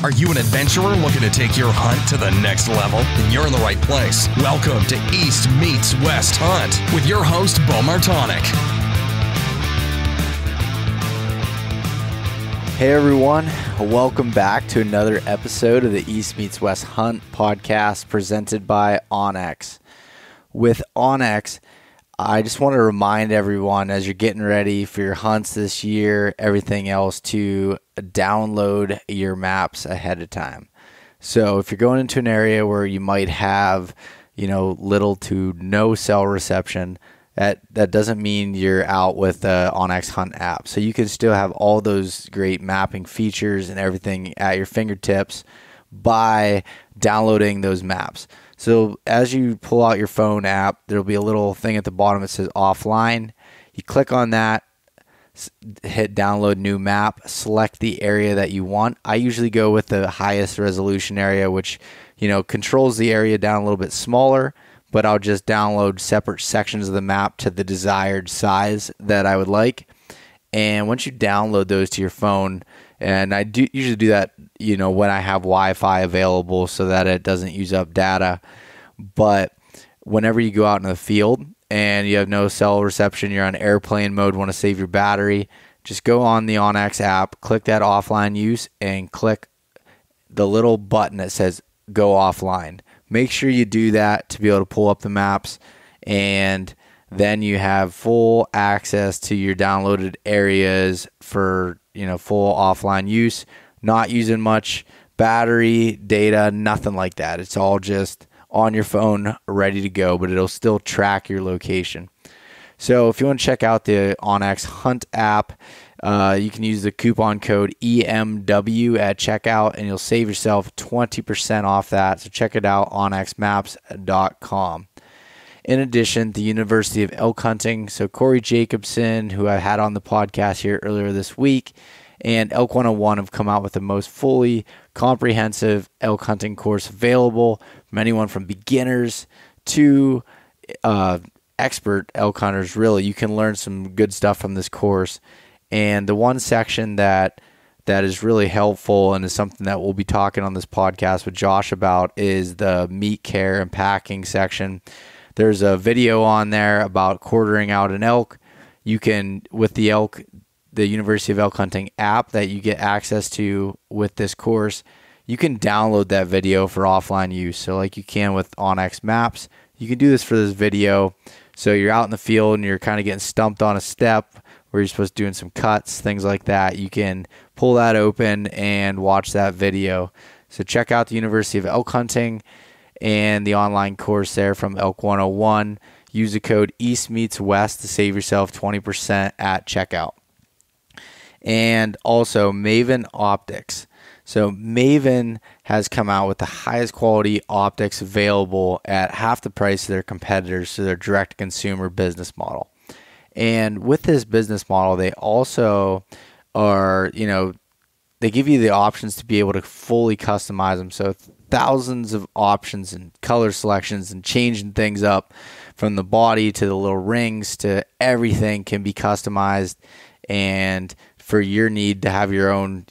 Are you an adventurer looking to take your hunt to the next level? Then you're in the right place. Welcome to East Meets West Hunt with your host, Bo Martonic. Hey everyone, welcome back to another episode of the East Meets West Hunt podcast presented by onX. With onX, I just want to remind everyone as you're getting ready for your hunts this year, everything else, to download your maps ahead of time. So if you're going into an area where you might have, little to no cell reception, that doesn't mean you're out with the onX Hunt app. So you can still have all those great mapping features and everything at your fingertips by downloading those maps. So as you pull out your phone app, there'll be a little thing at the bottom that says offline. You click on that, hit download new map, select the area that you want. I usually go with the highest resolution area, which, controls the area down a little bit smaller, but I'll just download separate sections of the map to the desired size that I would like. And once you download those to your phone, and I do usually do that, when I have Wi-Fi available so that it doesn't use up data. But whenever you go out in the field and you have no cell reception, you're on airplane mode, want to save your battery, just go on the onX app, click that offline use, and click the little button that says go offline. Make sure you do that to be able to pull up the maps, and then you have full access to your downloaded areas for, full offline use, not using much battery, data, nothing like that. It's all just on your phone, ready to go, but it'll still track your location. So if you want to check out the onX Hunt app, you can use the coupon code EMW at checkout, and you'll save yourself 20% off that. So check it out, onxmaps.com. In addition, the University of Elk Hunting, so Corey Jacobson, who I had on the podcast here earlier this week, and Elk 101 have come out with the most fully comprehensive elk hunting course available from anyone from beginners to expert elk hunters. Really, you can learn some good stuff from this course. And the one section that is really helpful and is something that we'll be talking on this podcast with Josh about is the meat care and packing section. There's a video on there about quartering out an elk. You can, with the University of Elk Hunting app that you get access to with this course, you can download that video for offline use. So like you can with onX Maps, you can do this for this video. So you're out in the field and you're kind of getting stumped on a step where you're supposed to be doing some cuts, things like that. You can pull that open and watch that video. So check out the University of Elk Hunting and the online course there from Elk 101. Use the code EastMeetsWest to save yourself 20% at checkout. And also Maven Optics. So Maven has come out with the highest quality optics available at half the price of their competitors to their direct consumer business model. And with this business model, they also are, they give you the options to be able to fully customize them. So thousands of options and color selections and changing things up from the body to the little rings to everything can be customized, and for your need to have your own,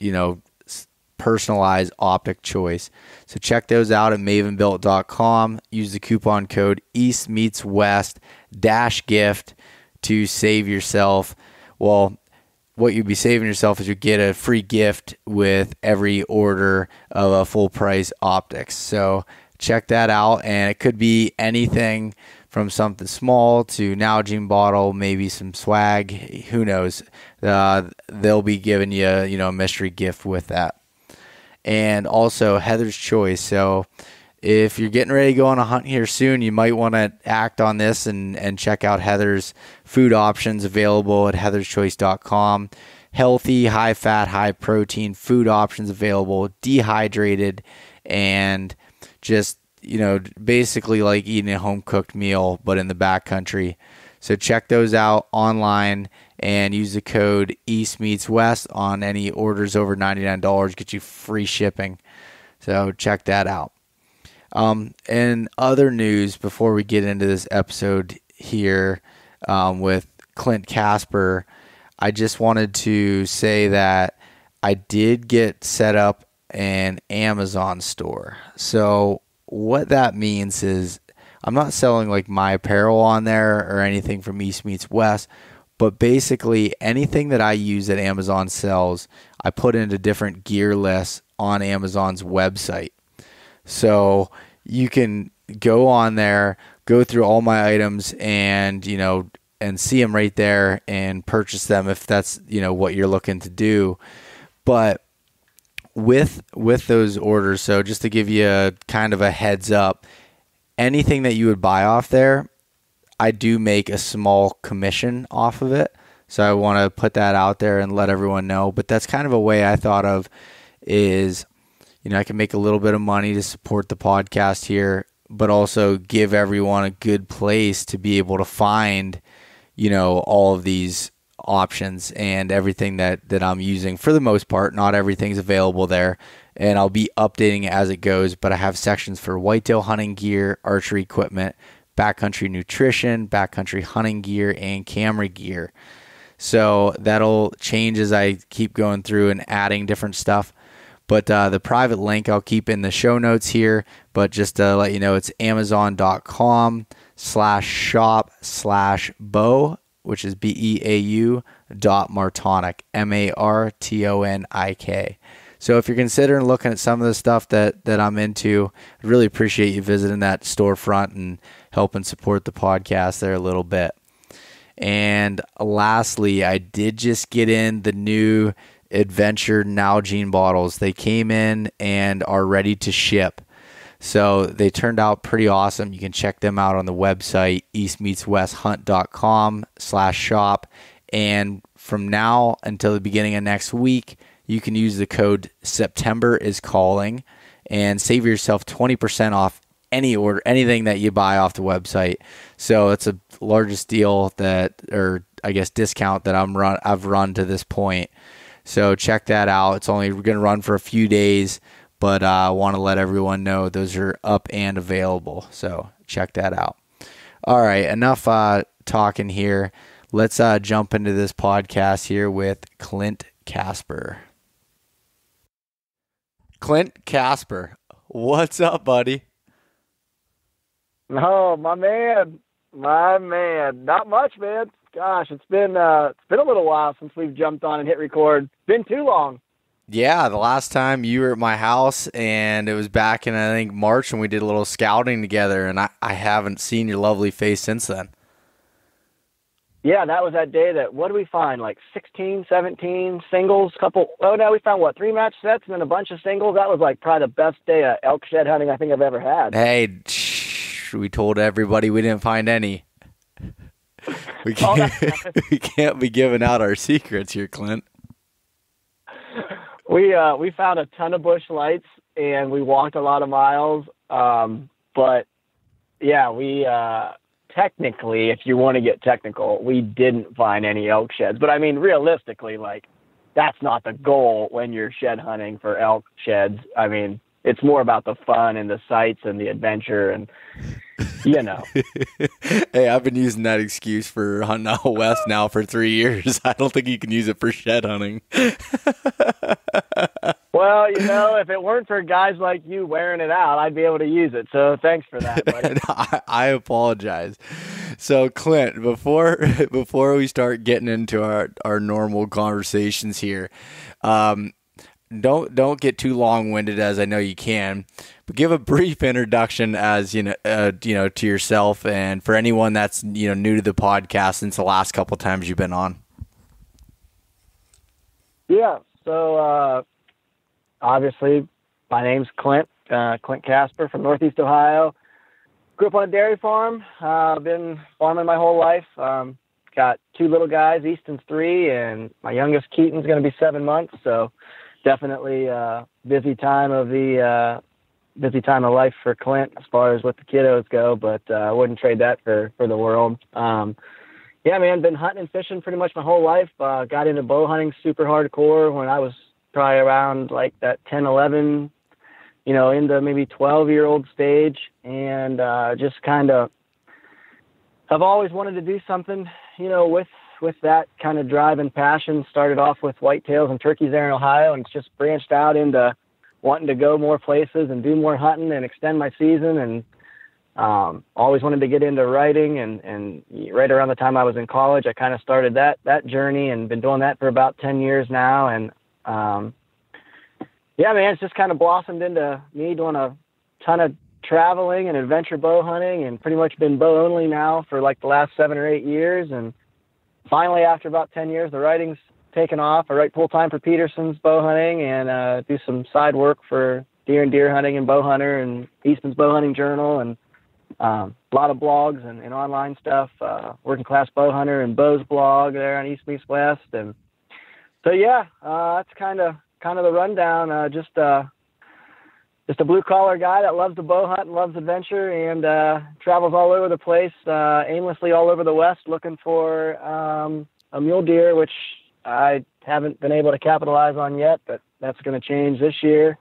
personalized optic choice. So check those out at mavenbuilt.com. Use the coupon code EastMeetsWest-gift to save yourself. Well, what you'd be saving yourself is you get a free gift with every order of a full price optics. So check that out, and it could be anything from something small to Nalgene bottle, maybe some swag, who knows. They'll be giving you, a mystery gift with that. And also Heather's Choice. So if you're getting ready to go on a hunt here soon, you might want to act on this and check out Heather's food options available at heatherschoice.com. Healthy, high-fat, high-protein food options available, dehydrated, and just, basically like eating a home-cooked meal, but in the backcountry. So check those out online and use the code EastMeetsWest on any orders over $99. Get you free shipping. So check that out. And other news before we get into this episode here with Clint Casper, I just wanted to say that I did get set up an Amazon store. So what that means is I'm not selling like my apparel on there or anything from East Meets West, but basically anything that I use that Amazon sells, I put into different gear lists on Amazon's website. So you can go on there, go through all my items and, and see them right there and purchase them if that's, what you're looking to do. But with those orders, so just to give you a kind of a heads up, anything that you would buy off there, I do make a small commission off of it. So I want to put that out there and let everyone know. But that's kind of a way I thought of is, I can make a little bit of money to support the podcast here, but also give everyone a good place to be able to find, all of these options and everything that I'm using. For the most part, not everything's available there, and I'll be updating it as it goes, but I have sections for whitetail hunting gear, archery equipment, backcountry nutrition, backcountry hunting gear, and camera gear. So that'll change as I keep going through and adding different stuff. But the private link I'll keep in the show notes here. But just to let you know, it's amazon.com/shop/bow, which is BEAU .martonic, MARTONIK. So if you're considering looking at some of the stuff that I'm into, I'd really appreciate you visiting that storefront and helping support the podcast there a little bit. And lastly, I did just get in the new Adventure Nalgene bottles. They came in and are ready to ship. So they turned out pretty awesome. You can check them out on the website, eastmeetswesthunt.com/shop. And from now until the beginning of next week, you can use the code September is calling and save yourself 20% off anything that you buy off the website. So it's the largest deal discount that I've run to this point. So check that out. It's only going to run for a few days, but I want to let everyone know those are up and available. So check that out. All right, enough talking here. Let's jump into this podcast here with Clint Casper. Clint Casper, what's up, buddy? Oh, my man. Not much, man. Gosh, it's been a little while since we've jumped on and hit record. Been too long. Yeah, the last time you were at my house, and it was back in, I think, March, and we did a little scouting together, and I haven't seen your lovely face since then. Yeah, that was that day what did we find? Like 16, 17 singles, we found 3 match sets and then a bunch of singles. That was like probably the best day of elk shed hunting I think I've ever had. Hey, we told everybody we didn't find any. We can't be giving out our secrets here, Clint. We found a ton of bush lights and we walked a lot of miles. But yeah, we technically, if you want to get technical, we didn't find any elk sheds. But I mean, realistically, that's not the goal when you're shed hunting for elk sheds. I mean, it's more about the fun and the sights and the adventure and, Hey, I've been using that excuse for hunting out west now for 3 years. I don't think you can use it for shed hunting. Well, if it weren't for guys like you wearing it out, I'd be able to use it. So thanks for that, buddy. I apologize. So, Clint, before we start getting into our normal conversations here, don't get too long-winded, as I know you can, but give a brief introduction as to yourself and for anyone that's new to the podcast since the last couple times you've been on. Yeah. So obviously, my name's Clint Casper from Northeast Ohio. Grew up on a dairy farm. Been farming my whole life. Got 2 little guys. Easton's 3, and my youngest Keaton's going to be 7 months. So definitely busy time of life for Clint as far as what the kiddos go, but I wouldn't trade that for the world. Yeah, man, been hunting and fishing pretty much my whole life. Got into bow hunting super hardcore when I was probably around like that 10, 11, into maybe 12-year-old stage. And just kind of, I've always wanted to do something, with that kind of drive and passion. Started off with whitetails and turkeys there in Ohio, and it's just branched out into wanting to go more places and do more hunting and extend my season, and always wanted to get into writing. And right around the time I was in college, I kind of started that journey, and been doing that for about 10 years now. And yeah, man, it's just kind of blossomed into me doing a ton of traveling and adventure bow hunting, and pretty much been bow only now for like the last 7 or 8 years. And finally, after about 10 years, the writing's taken off. I write full time for Peterson's bow hunting, and do some side work for Deer and Deer Hunting and Bow Hunter and Eastman's Bow Hunting Journal, and a lot of blogs and online stuff. Working Class Bow Hunter and Bow's blog there on East Meets West. And so yeah, that's kind of the rundown. Just a blue collar guy that loves to bow hunt and loves adventure, and travels all over the place, aimlessly all over the West, looking for a mule deer, which I haven't been able to capitalize on yet, but that's going to change this year.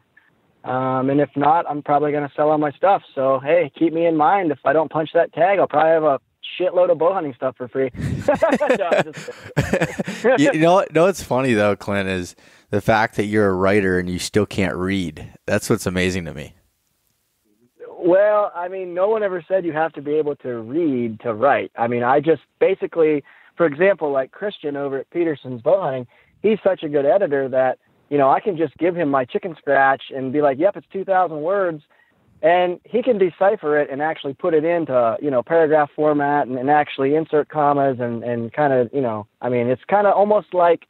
And if not, I'm probably going to sell all my stuff. So, hey, keep me in mind. If I don't punch that tag, I'll probably have a shitload of bow hunting stuff for free. No, you know what's funny, though, Clint, is the fact that you're a writer and you still can't read. That's what's amazing to me. Well, I mean, no one ever said you have to be able to read to write. I mean, I just basically, for example, like Christian over at Peterson's Bow Hunting, he's such a good editor that, you know, I can just give him my chicken scratch and be like, yep, it's 2,000 words. And he can decipher it and actually put it into, you know, paragraph format, and actually insert commas and kind of, you know, I mean, it's kind of almost like,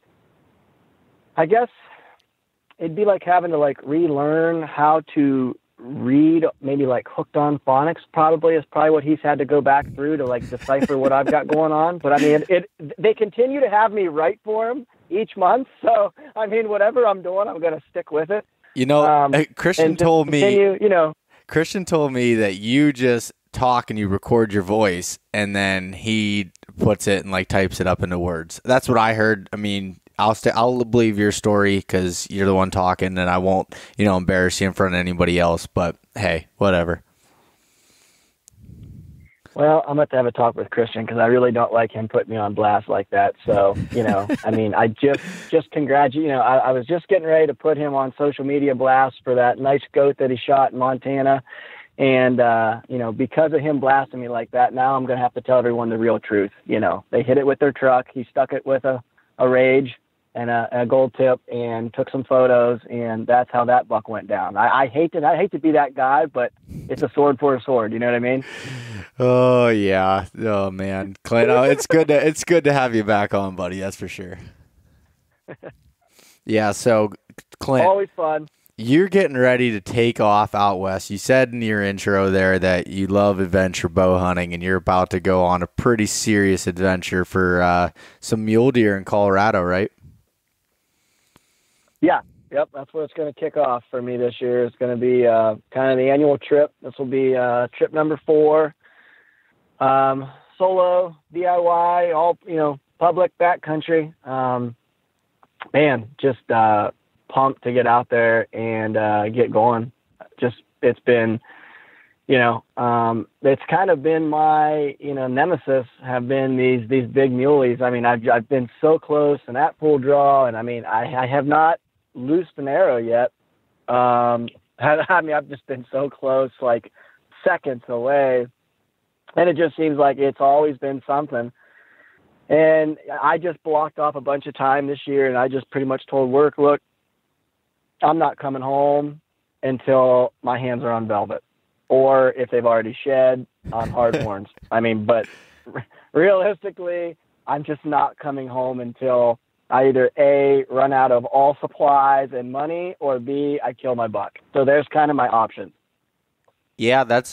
I guess it'd be like having to like relearn how to read, maybe like Hooked on Phonics probably is probably what he's had to go back through to like decipher what I've got going on. But I mean, they continue to have me write for him each month. So, I mean, whatever I'm doing, I'm going to stick with it. You know, Christian told me, you know, Christian told me that you just talk and you record your voice, and then he puts it and like types it up into words. That's what I heard. I mean, I'll believe your story because you're the one talking, and I won't, you know, embarrass you in front of anybody else. But hey, whatever. Well, I'm going to have a talk with Christian because I really don't like him putting me on blast like that. So, you know, I mean, I just congratulate, you know, I was just getting ready to put him on social media blast for that nice goat that he shot in Montana. And, you know, because of him blasting me like that, now I'm going to have to tell everyone the real truth. You know, they hit it with their truck. He stuck it with a Rage and a gold tip and took some photos, and that's how that buck went down. I hate to be that guy, but it's a sword for a sword. You know what I mean? Oh yeah. Oh man, Clint, it's good to have you back on, buddy. That's for sure. Yeah. So, Clint, always fun. You're getting ready to take off out west. You said in your intro there that you love adventure bow hunting, and you're about to go on a pretty serious adventure for some mule deer in Colorado, right? Yeah. Yep. That's where it's going to kick off for me this year. It's going to be kind of the annual trip. This will be trip number 4. Solo, DIY, all, you know, public backcountry. Man, just pumped to get out there and get going. It's been, you know, it's kind of been my, you know, nemesis have been these big muleys. I mean, I've been so close and at full draw, and I mean, I have not loosed an arrow yet. I mean, I've just been so close, like seconds away, and it just seems like it's always been something. And I just blocked off a bunch of time this year, and I just pretty much told work, look, I'm not coming home until my hands are on velvet, or if they've already shed, on hard horns. I mean, but realistically, I'm just not coming home until I either A, run out of all supplies and money, or B, I kill my buck. So there's kind of my options. Yeah, that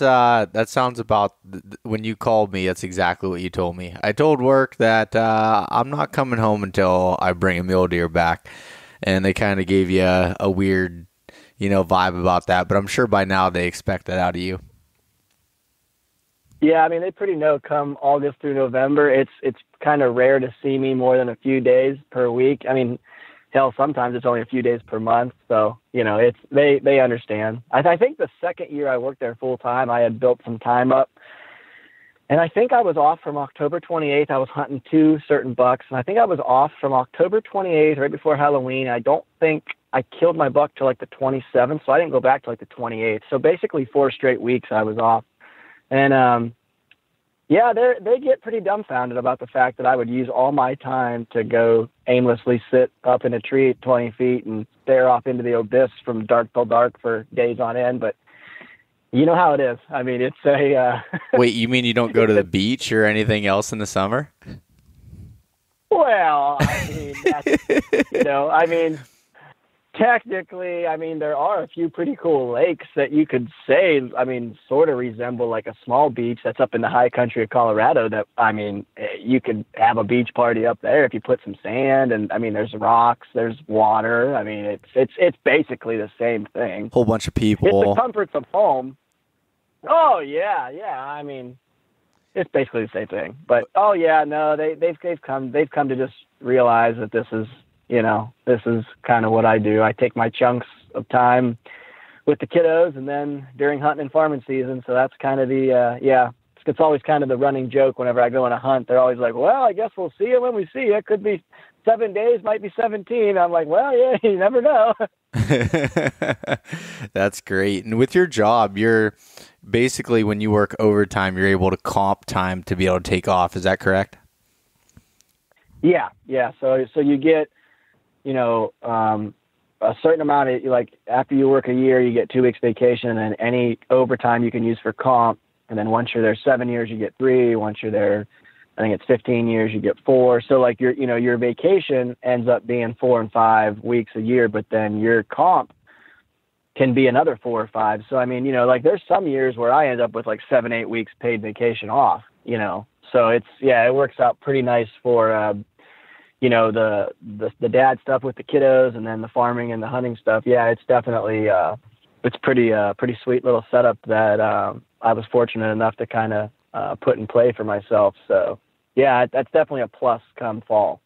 sounds about, when you called me, that's exactly what you told me. I told work that I'm not coming home until I bring a mule deer back, and they kind of gave you a weird, you know, vibe about that, but I'm sure by now they expect that out of you. Yeah, I mean, they pretty know come August through November, it's kind of rare to see me more than a few days per week. I mean, hell, sometimes it's only a few days per month. So, you know, they understand. I think the second year I worked there full time, I had built some time up. And I think I was off from October 28th. I was hunting 2 certain bucks. And I think I was off from October 28th, right before Halloween. I don't think I killed my buck till like the 27th, so I didn't go back till like the 28th. So basically 4 straight weeks I was off. And yeah, they get pretty dumbfounded about the fact that I would use all my time to go aimlessly sit up in a tree at 20 feet and stare off into the abyss from dark till dark for days on end. But you know how it is. I mean, it's a... Wait, you mean you don't go to the beach or anything else in the summer? Well, I mean, that's, technically, there are a few pretty cool lakes that you could say, sort of resemble like a small beach that's up in the high country of Colorado that, you could have a beach party up there if you put some sand and, there's rocks, there's water. It's basically the same thing. Whole bunch of people. It's the comforts of home. Oh, yeah. It's basically the same thing. But, oh, yeah, no, they've come to just realize that this is kind of what I do. I take my chunks of time with the kiddos and then during hunting and farming season. So that's kind of it's always kind of the running joke whenever I go on a hunt. They're always like, well, I guess we'll see it when we see it. It could be 7 days, might be 17. I'm like, well, yeah, you never know. That's great. And with your job, you're basically, when you work overtime, you're able to comp time to be able to take off. Is that correct? Yeah. So you get, a certain amount of, like, after you work a year, you get 2 weeks vacation, and any overtime you can use for comp. And then once you're there 7 years, you get 3. Once you're there, I think it's 15 years, you get 4. So like your vacation ends up being 4 and 5 weeks a year, but then your comp can be another 4 or 5. So, like there's some years where I end up with like 7-8 weeks paid vacation off, so it works out pretty nice for, the dad stuff with the kiddos and then the farming and the hunting stuff. Yeah, it's definitely, it's pretty sweet little setup that, I was fortunate enough to kind of, put in play for myself. So yeah, that's definitely a plus come fall.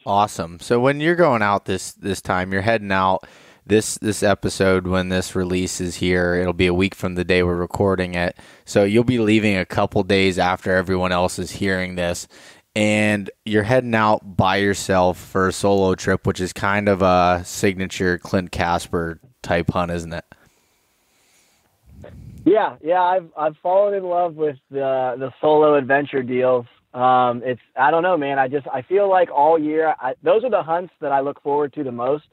Awesome. So when you're going out this time, you're heading out this episode, when this releases here, it'll be a week from the day we're recording it. So you'll be leaving a couple days after everyone else is hearing this. And you're heading out by yourself for a solo trip, which is kind of a signature Clint Casper type hunt, isn't it? Yeah. I've fallen in love with the solo adventure deals. I don't know, man. I feel like all year, those are the hunts that I look forward to the most.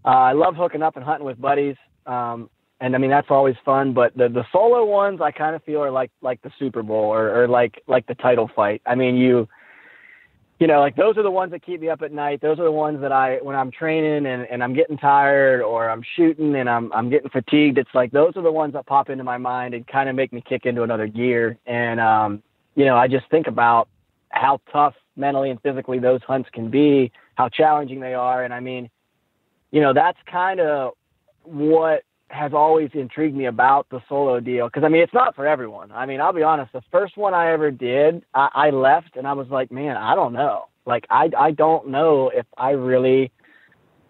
I love hooking up and hunting with buddies. And that's always fun, but the solo ones I kind of feel are like the Super Bowl or like the title fight. Like those are the ones that keep me up at night. Those are the ones that when I'm training and I'm getting tired or I'm shooting and I'm getting fatigued, it's like those are the ones that pop into my mind and kind of make me kick into another gear. And, I just think about how tough mentally and physically those hunts can be, how challenging they are. And that's kind of what has always intrigued me about the solo deal. Cause it's not for everyone. I'll be honest. The first one I ever did, I left and I was like, man, I don't know. Like, I don't know if I really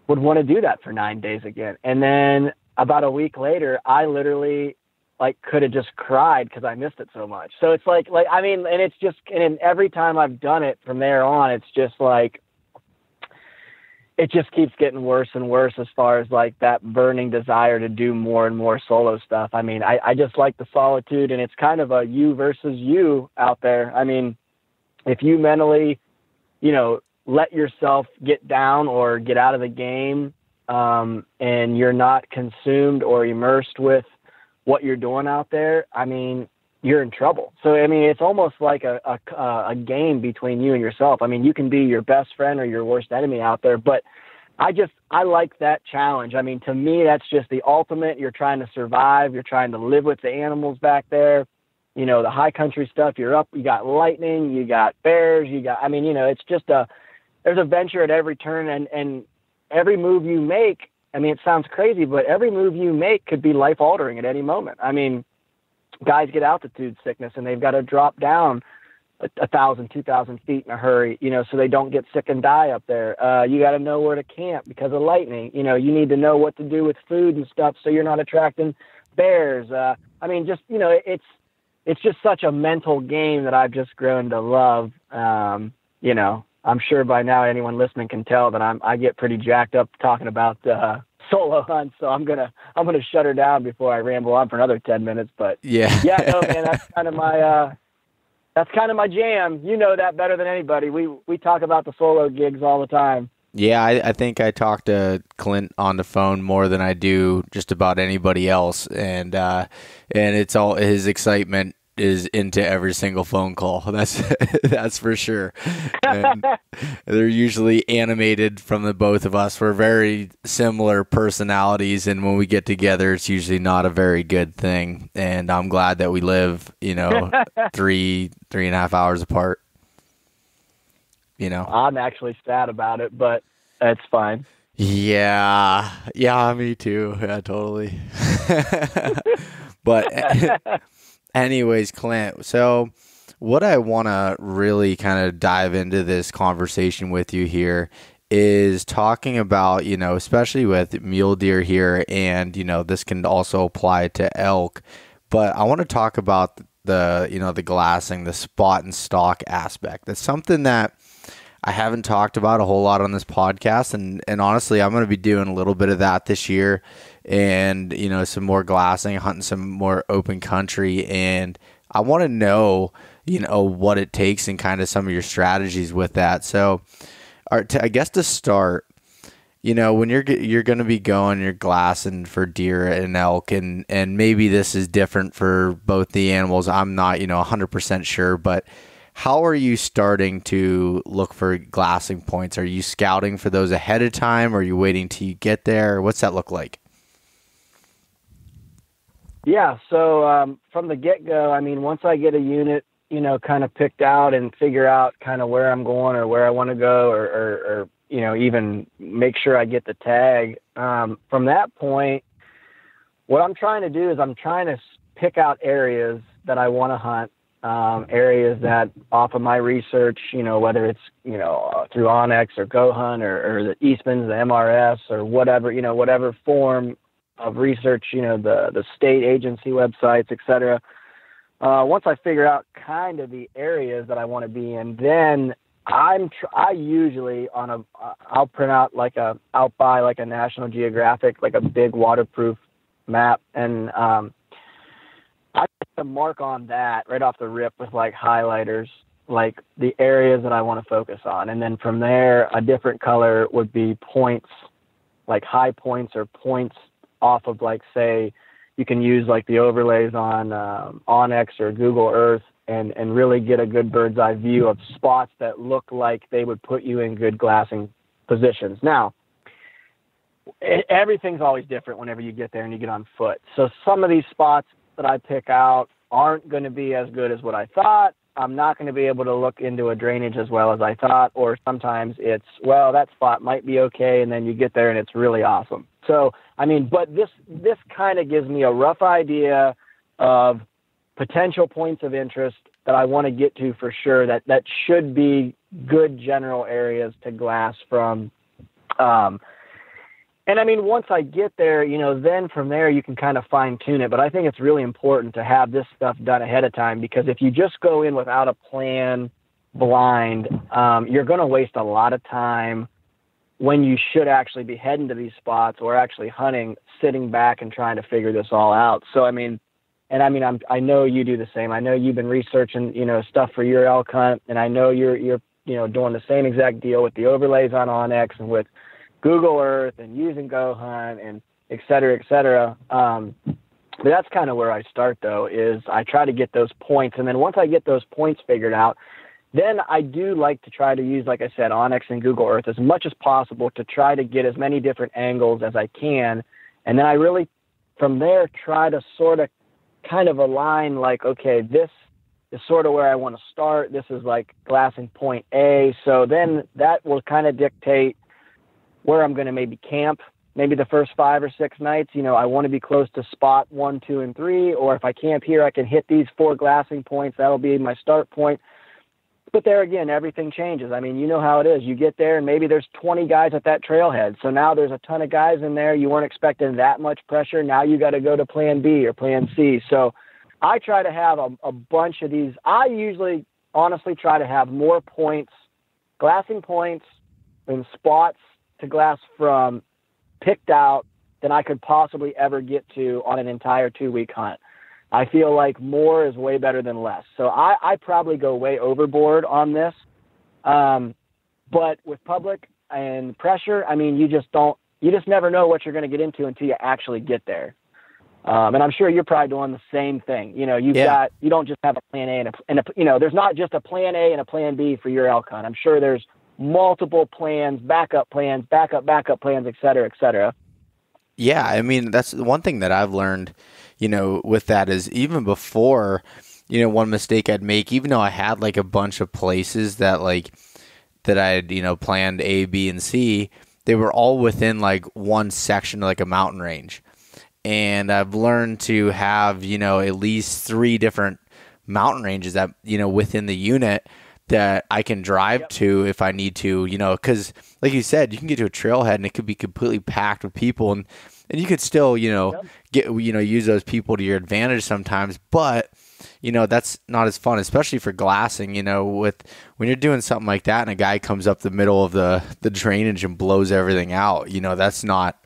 would want to do that for 9 days again. And then about a week later, I literally could have just cried cause I missed it so much. So it's and it's just, and every time I've done it from there on, it's just like, it just keeps getting worse and worse as far as like that burning desire to do more and more solo stuff. I just like the solitude, and it's kind of a you versus you out there. If you mentally, let yourself get down or get out of the game, and you're not consumed or immersed with what you're doing out there, you're in trouble. So, it's almost like a game between you and yourself. You can be your best friend or your worst enemy out there, but I like that challenge. To me, that's just the ultimate. You're trying to survive. You're trying to live with the animals back there. The high country stuff, you're up, you got lightning, you got bears, it's just there's a venture at every turn, and every move you make, it sounds crazy, but every move you make could be life altering at any moment. Guys get altitude sickness and they've got to drop down 1,000, 2,000 feet in a hurry, so they don't get sick and die up there. You got to know where to camp because of lightning. You need to know what to do with food and stuff so you're not attracting bears. It's just such a mental game that I've just grown to love. I'm sure by now anyone listening can tell that I get pretty jacked up talking about solo hunt, so I'm gonna shut her down before I ramble on for another 10 minutes. But Yeah. no, man, that's kind of my jam. You know that better than anybody. We talk about the solo gigs all the time. Yeah, I think I talk to Clint on the phone more than I do just about anybody else, and it's all his excitement is into every single phone call. That's for sure. And they're usually animated from the both of us. We're very similar personalities, and when we get together, it's usually not a very good thing. And I'm glad that we live, 3.5 hours apart. I'm actually sad about it, but that's fine. Yeah, me too. Yeah, totally. But anyways, Clint, so what I want to really kind of dive into this conversation with you here is talking about, especially with mule deer here, and, this can also apply to elk, but I want to talk about the glassing, the spot and stalk aspect. That's something that I haven't talked about a whole lot on this podcast, and honestly, I'm going to be doing a little bit of that this year, and some more glassing, hunting some more open country, and I want to know what it takes and kind of some of your strategies with that. So, I guess to start, when you're going to be you're glassing for deer and elk, and maybe this is different for both the animals. I'm not 100% sure, but how are you starting to look for glassing points? Are you scouting for those ahead of time? Or are you waiting till you get there? What's that look like? Yeah, so from the get-go, once I get a unit, kind of picked out and figure out kind of where I'm going or where I want to go or even make sure I get the tag. From that point, what I'm trying to do is I'm trying to pick out areas that I want to hunt. Areas that off of my research, whether it's, through Onyx or Go Hunt or the Eastman's, the MRS or whatever, whatever form of research, the state agency websites, etc. Once I figure out kind of the areas that I want to be in, then I usually I'll print out I'll buy like a National Geographic, like a big waterproof map, and I put a mark on that right off the rip with like highlighters, like the areas that I want to focus on. And then from there, a different color would be points, like high points or points off of like, say, you can use like the overlays on Onyx or Google Earth and really get a good bird's eye view of spots that look like they would put you in good glassing positions. Now, everything's always different whenever you get there and you get on foot. So some of these spots that I pick out aren't going to be as good as what I thought. I'm not going to be able to look into a drainage as well as I thought, or sometimes it's, well, that spot might be okay, and then you get there and it's really awesome. So, but this kind of gives me a rough idea of potential points of interest that I want to get to for sure, that should be good general areas to glass from. And once I get there, then from there you can kind of fine tune it. But I think it's really important to have this stuff done ahead of time, because if you just go in without a plan, blind, you're going to waste a lot of time when you should actually be heading to these spots or actually hunting, sitting back and trying to figure this all out. So, I know you do the same. I know you've been researching, stuff for your elk hunt, and I know you're doing the same exact deal with the overlays on Onyx and with Google Earth and using Go Hunt and et cetera, et cetera. But that's kind of where I start, though, is I try to get those points. And then once I get those points figured out, then I do like to try to use, like I said, Onyx and Google Earth as much as possible to try to get as many different angles as I can. And then I really, from there, try to sort of kind of align like, okay, this is sort of where I want to start. This is like glassing point A. So then that will kind of dictate where I'm going to maybe camp, maybe the first 5 or 6 nights. I want to be close to spot 1, 2, and 3, or if I camp here, I can hit these 4 glassing points. That'll be my start point. But there again, everything changes. You know how it is. You get there and maybe there's 20 guys at that trailhead. So now there's a ton of guys in there. You weren't expecting that much pressure. Now you got to go to plan B or plan C. So I try to have a bunch of these. I usually honestly try to have more points, glassing points and spots to glass from picked out than I could possibly ever get to on an entire 2-week hunt. I feel like more is way better than less. So I probably go way overboard on this. But with public and pressure, I mean, you just never know what you're going to get into until you actually get there. And I'm sure you're probably doing the same thing. You know, you don't just have a plan A and a there's not just a plan A and a plan B for your elk hunt. I'm sure there's multiple plans, backup plans, backup plans, et cetera, et cetera. Yeah. I mean, that's one thing that I've learned, you know, with that is even before, you know, one mistake I'd make, even though I had like a bunch of places that I had, you know, planned A, B, and C, they were all within like one section, like a mountain range. And I've learned to have, you know, at least 3 different mountain ranges that, you know, within the unit that I can drive to if I need to, you know, because like you said, you can get to a trailhead and it could be completely packed with people and you could still, you know, use those people to your advantage sometimes, but you know, that's not as fun, especially for glassing, you know, when you're doing something like that and a guy comes up the middle of the drainage and blows everything out, you know, that's not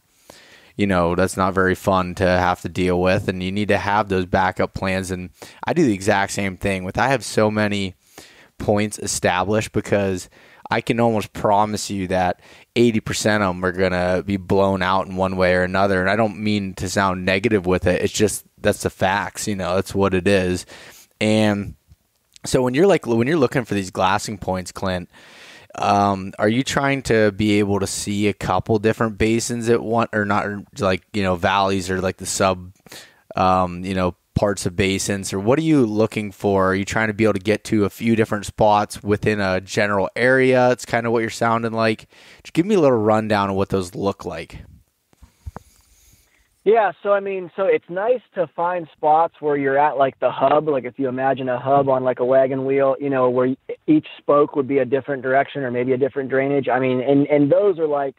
very fun to have to deal with. And you need to have those backup plans. And I do the exact same thing I have so many points established because I can almost promise you that 80% of them are going to be blown out in one way or another. And I don't mean to sound negative with it. It's just, that's the facts, you know, that's what it is. And so when you're looking for these glassing points, Clint, are you trying to be able to see a couple different basins at one or not, or like, you know, valleys or like the sub, you know, parts of basins, or what are you looking for? Are you trying to be able to get to a few different spots within a general area? It's kind of what you're sounding like. Just give me a little rundown of what those look like. Yeah, so I mean, so it's nice to find spots where you're at like the hub, like if you imagine a hub on like a wagon wheel, you know, where each spoke would be a different direction or maybe a different drainage. I mean, and those are like,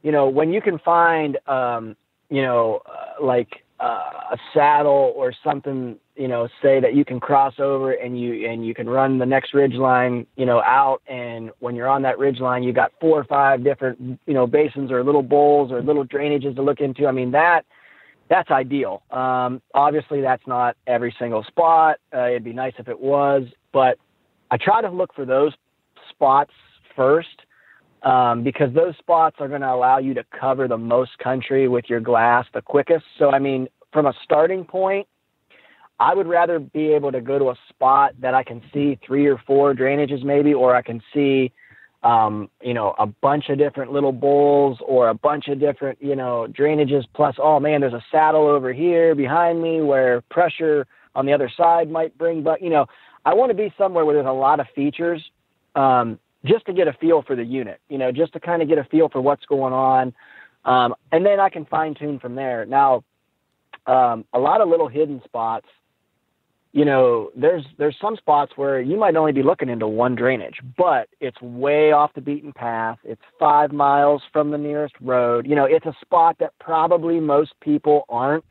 you know, when you can find, you know, like a saddle or something, you know, say that you can cross over and you can run the next ridge line, you know, out. And when you're on that ridge line, you got 4 or 5 different, you know, basins or little bowls or little drainages to look into. I mean, that's ideal. Obviously that's not every single spot. It'd be nice if it was, but I try to look for those spots first, because those spots are going to allow you to cover the most country with your glass the quickest. So, I mean, from a starting point, I would rather be able to go to a spot that I can see 3 or 4 drainages maybe, or I can see, you know, a bunch of different little bowls or a bunch of different, you know, drainages plus, oh man, there's a saddle over here behind me where pressure on the other side might bring, but, you know, I want to be somewhere where there's a lot of features, just to get a feel for the unit, you know, just to kind of get a feel for what's going on. And then I can fine tune from there. Now, a lot of little hidden spots, you know, there's some spots where you might only be looking into one drainage, but it's way off the beaten path. It's 5 miles from the nearest road. You know, it's a spot that probably most people aren't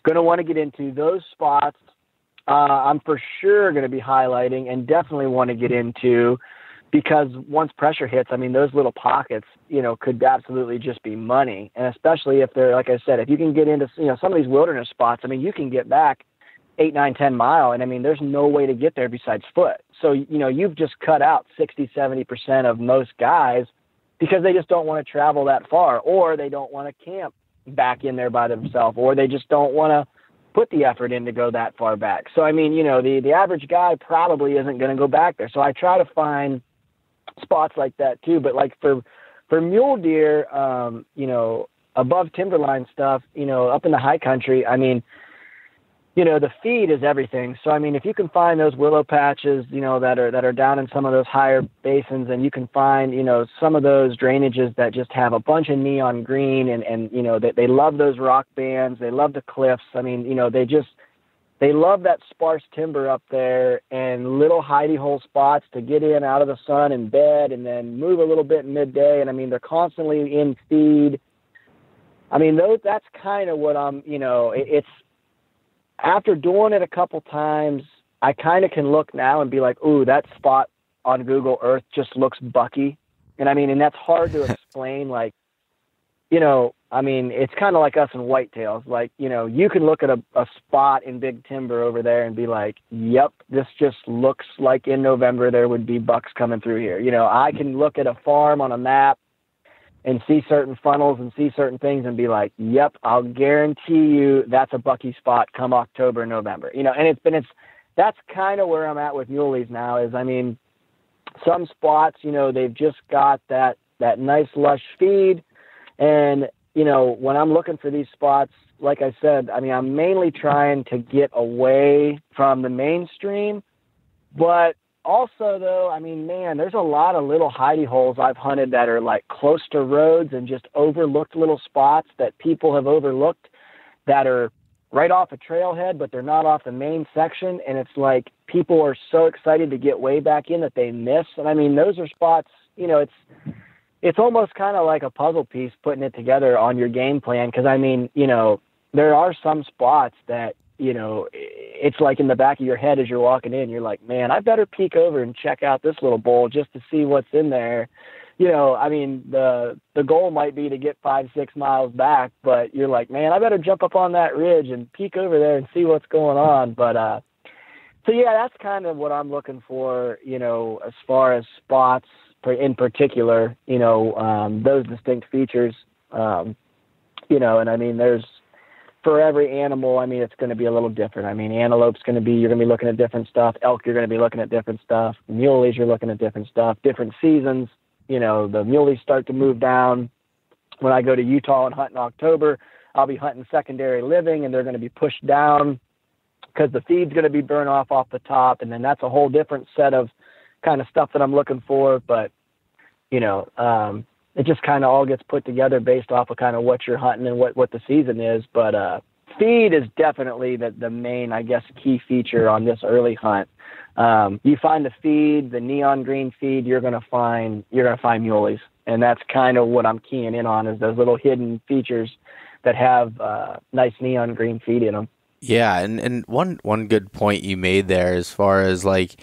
going to want to get into. Those spots, I'm for sure going to be highlighting and definitely want to get into, because once pressure hits, I mean, those little pockets, you know, could absolutely just be money. And especially if they're, like I said, if you can get into, you know, some of these wilderness spots, I mean, you can get back 8, 9, 10 mile. And I mean, there's no way to get there besides foot. So, you know, you've just cut out 60, 70% of most guys because they just don't want to travel that far, or they don't want to camp back in there by themselves, or they just don't want to put the effort in to go that far back. So, I mean, you know, the average guy probably isn't going to go back there. So I try to find spots like that too. But like for mule deer, you know, above timberline stuff, you know, up in the high country, I mean, you know, the feed is everything. So, I mean, if you can find those willow patches, you know, that are down in some of those higher basins, and you can find, you know, some of those drainages that just have a bunch of neon green and you know, they love those rock bands. They love the cliffs. I mean, you know, they love that sparse timber up there and little hidey hole spots to get in out of the sun and bed and then move a little bit in midday. And I mean, they're constantly in feed. I mean, that's kind of what I'm, you know, it's after doing it a couple times, I kind of can look now and be like, ooh, that spot on Google Earth just looks bucky. And I mean, and that's hard to explain. Like, I mean, it's kind of like us and whitetails. Like, you can look at a spot in big timber over there and be like, yep, this just looks like in November there would be bucks coming through here. I can look at a farm on a map and see certain funnels and see certain things and be like, yep, I'll guarantee you that's a bucky spot come October, November. And that's kind of where I'm at with muleys now is, I mean, some spots, they've just got that nice lush feed. And, when I'm looking for these spots, like I said, I mean, I'm mainly trying to get away from the mainstream, but also though, I mean, man, there's a lot of little hidey holes I've hunted that are like close to roads and just overlooked little spots that people have overlooked that are right off a trailhead, but they're not off the main section. And it's like people are so excited to get way back in that they miss. And I mean, those are spots, it's almost kind of like a puzzle piece putting it together on your game plan. Cause I mean, there are some spots that, it's like in the back of your head as you're walking in, you're like, man, I better peek over and check out this little bowl just to see what's in there. I mean, the goal might be to get 5-6 miles back, but you're like, man, I better jump up on that ridge and peek over there and see what's going on. But, so yeah, that's kind of what I'm looking for, as far as spots in particular, those distinct features, and I mean, there's, for every animal, I mean, it's going to be a little different. I mean, antelope's you're going to be looking at different stuff. Elk, you're going to be looking at different stuff. Muleys, you're looking at different stuff, different seasons. The muleys start to move down. When I go to Utah and hunt in October, I'll be hunting secondary living, and they're going to be pushed down because the feed's going to be burned off the top. And then that's a whole different set of kind of stuff that I'm looking for. But, it just kind of all gets put together based off of kind of what you're hunting and what the season is. But feed is definitely the main, I guess, key feature on this early hunt. You find the feed, the neon green feed, you're going to find muleys. And that's kind of what I'm keying in on is those little hidden features that have nice neon green feed in them. Yeah. And one good point you made there as far as like,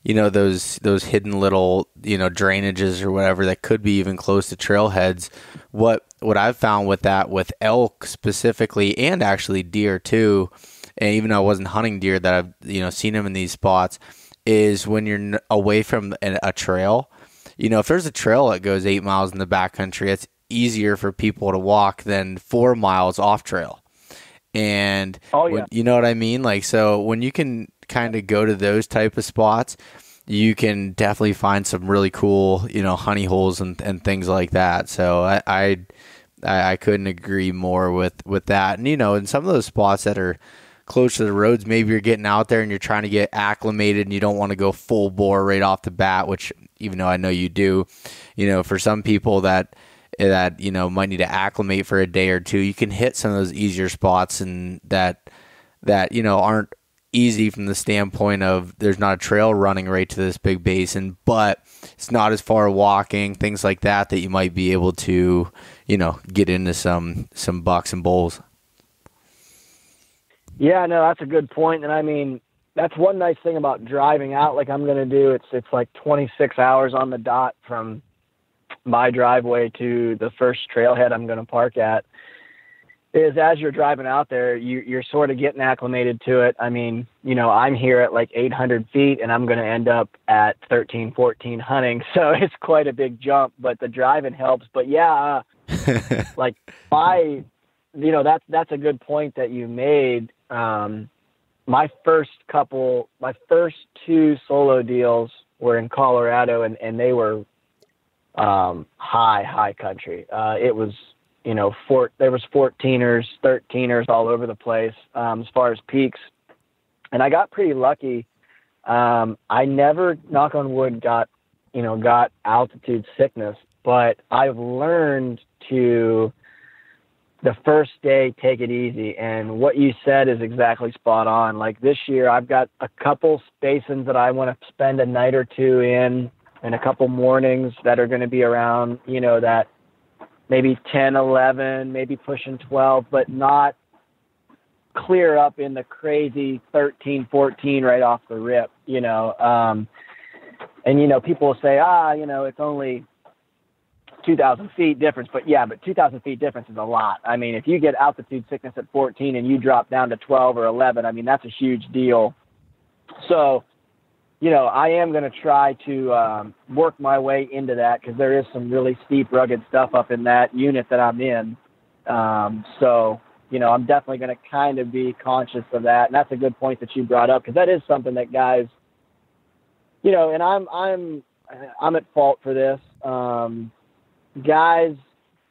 those hidden little, drainages or whatever that could be even close to trailheads. What I've found with that, with elk specifically, and actually deer too, and even though I wasn't hunting deer, that I've, seen them in these spots, is when you're away from a trail, if there's a trail that goes 8 miles in the backcountry, it's easier for people to walk than 4 miles off trail. And you know what I mean? Like, so when you can kind of go to those type of spots, you can definitely find some really cool, honey holes and things like that. So I couldn't agree more with that. And, in some of those spots that are close to the roads, maybe you're getting out there and you're trying to get acclimated and you don't want to go full bore right off the bat, which even though I know you do, for some people that might need to acclimate for a day or two, you can hit some of those easier spots and that aren't easy from the standpoint of there's not a trail running right to this big basin, but it's not as far walking, things like that you might be able to, get into some bucks and bulls. Yeah, no, that's a good point. And I mean, that's one nice thing about driving out like I'm going to do. It's like 26 hours on the dot from my driveway to the first trailhead I'm going to park at. Is as you're driving out there, you're sort of getting acclimated to it. I mean, I'm here at like 800 feet and I'm going to end up at 13, 14 hunting. So it's quite a big jump, but the driving helps. But yeah, like that's a good point that you made. My first 2 solo deals were in Colorado and they were high country. It was, there was 14ers, 13ers all over the place as far as peaks. And I got pretty lucky. I never, knock on wood, got altitude sickness, but I've learned to the first day take it easy. And what you said is exactly spot on. Like this year, I've got a couple basins that I want to spend a night or two in, and a couple mornings that are going to be around, that maybe 10, 11, maybe pushing 12, but not clear up in the crazy 13, 14 right off the rip, And, people will say, it's only 2,000 feet difference, but 2,000 feet difference is a lot. I mean, if you get altitude sickness at 14 and you drop down to 12 or 11, I mean, that's a huge deal. So, I am going to try to work my way into that, because there is some really steep, rugged stuff up in that unit that I'm in. So, I'm definitely going to kind of be conscious of that. And that's a good point that you brought up, because that is something that guys, and I'm at fault for this. Guys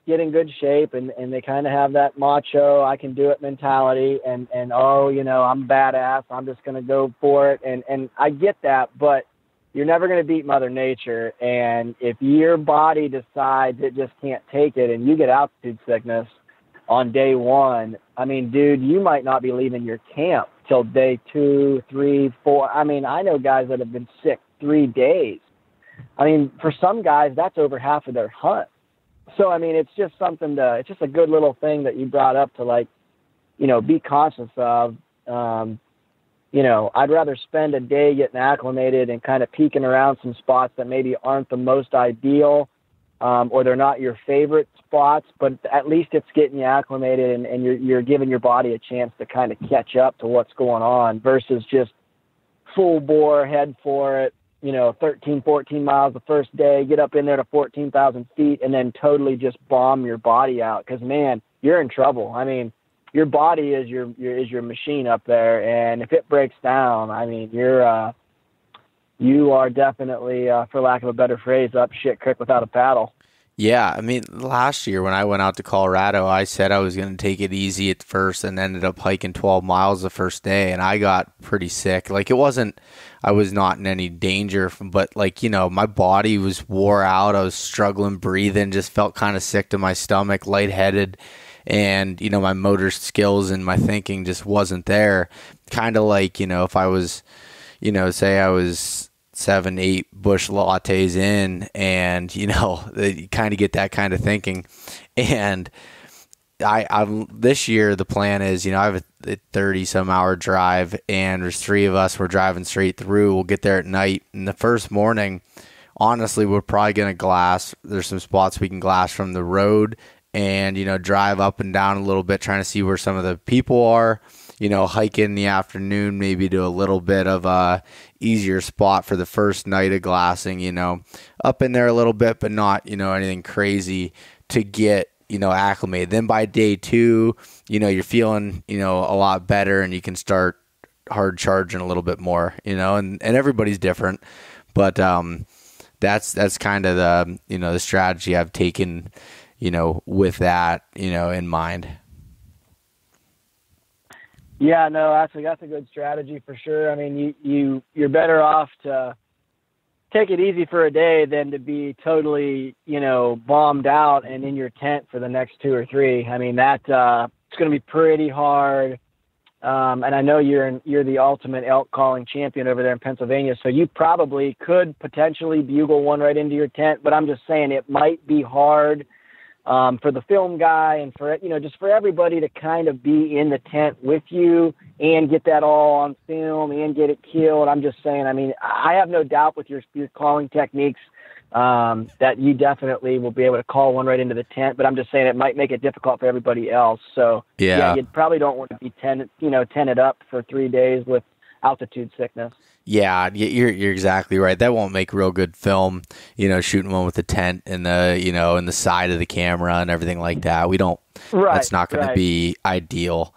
get in good shape and they kind of have that macho, I can do it mentality, and I'm badass, I'm just going to go for it. And I get that, but you're never going to beat Mother Nature. And if your body decides it just can't take it and you get altitude sickness on day one, I mean, dude, you might not be leaving your camp till day 2, 3, 4. I mean, I know guys that have been sick 3 days. I mean, for some guys, that's over half of their hunt. So, I mean, it's just it's just a good little thing that you brought up to, be conscious of. I'd rather spend a day getting acclimated and kind of peeking around some spots that maybe aren't the most ideal, or they're not your favorite spots, but at least it's getting you acclimated and you're giving your body a chance to kind of catch up to what's going on, versus just full bore, head for it, 13, 14 miles the first day, get up in there to 14,000 feet and then totally just bomb your body out. 'Cause man, you're in trouble. I mean, your body is your machine up there. And if it breaks down, I mean, you are definitely, for lack of a better phrase, up shit creek without a paddle. Yeah, I mean, last year when I went out to Colorado, I said I was going to take it easy at first and ended up hiking 12 miles the first day, and I got pretty sick. Like, I was not in any danger, but my body was wore out. I was struggling breathing, just felt kind of sick to my stomach, lightheaded, and, my motor skills and my thinking just wasn't there. Kind of like, if I was, say I was 7, 8 bush lattes in, and you kind of get that kind of thinking. And I this year the plan is, I have a 30 some hour drive, and there's 3 of us. We're driving straight through. We'll get there at night, and the first morning, honestly, we're probably gonna glass. There's some spots we can glass from the road, and drive up and down a little bit, trying to see where some of the people are. Hike in the afternoon, maybe to a little bit of a easier spot for the first night of glassing, up in there a little bit, but not, anything crazy to get, acclimated. Then by day 2, you're feeling, a lot better, and you can start hard charging a little bit more, and everybody's different, but that's kind of the, the strategy I've taken, with that, in mind. Yeah, no, that's a good strategy for sure. I mean, you're better off to take it easy for a day than to be totally, bombed out and in your tent for the next 2 or 3. I mean, it's going to be pretty hard. And I know you're the ultimate elk calling champion over there in Pennsylvania, so you probably could potentially bugle one right into your tent. But I'm just saying it might be hard. For the film guy and for, just for everybody to kind of be in the tent with you and get that all on film and get it killed. I'm just saying, I mean, I have no doubt with your calling techniques that you definitely will be able to call one right into the tent, but I'm just saying it might make it difficult for everybody else. So yeah you probably don't want to be tented up for 3 days with altitude sickness. Yeah, you're exactly right. That won't make real good film, shooting one with the tent and in the side of the camera and everything like that. That's not going to be ideal.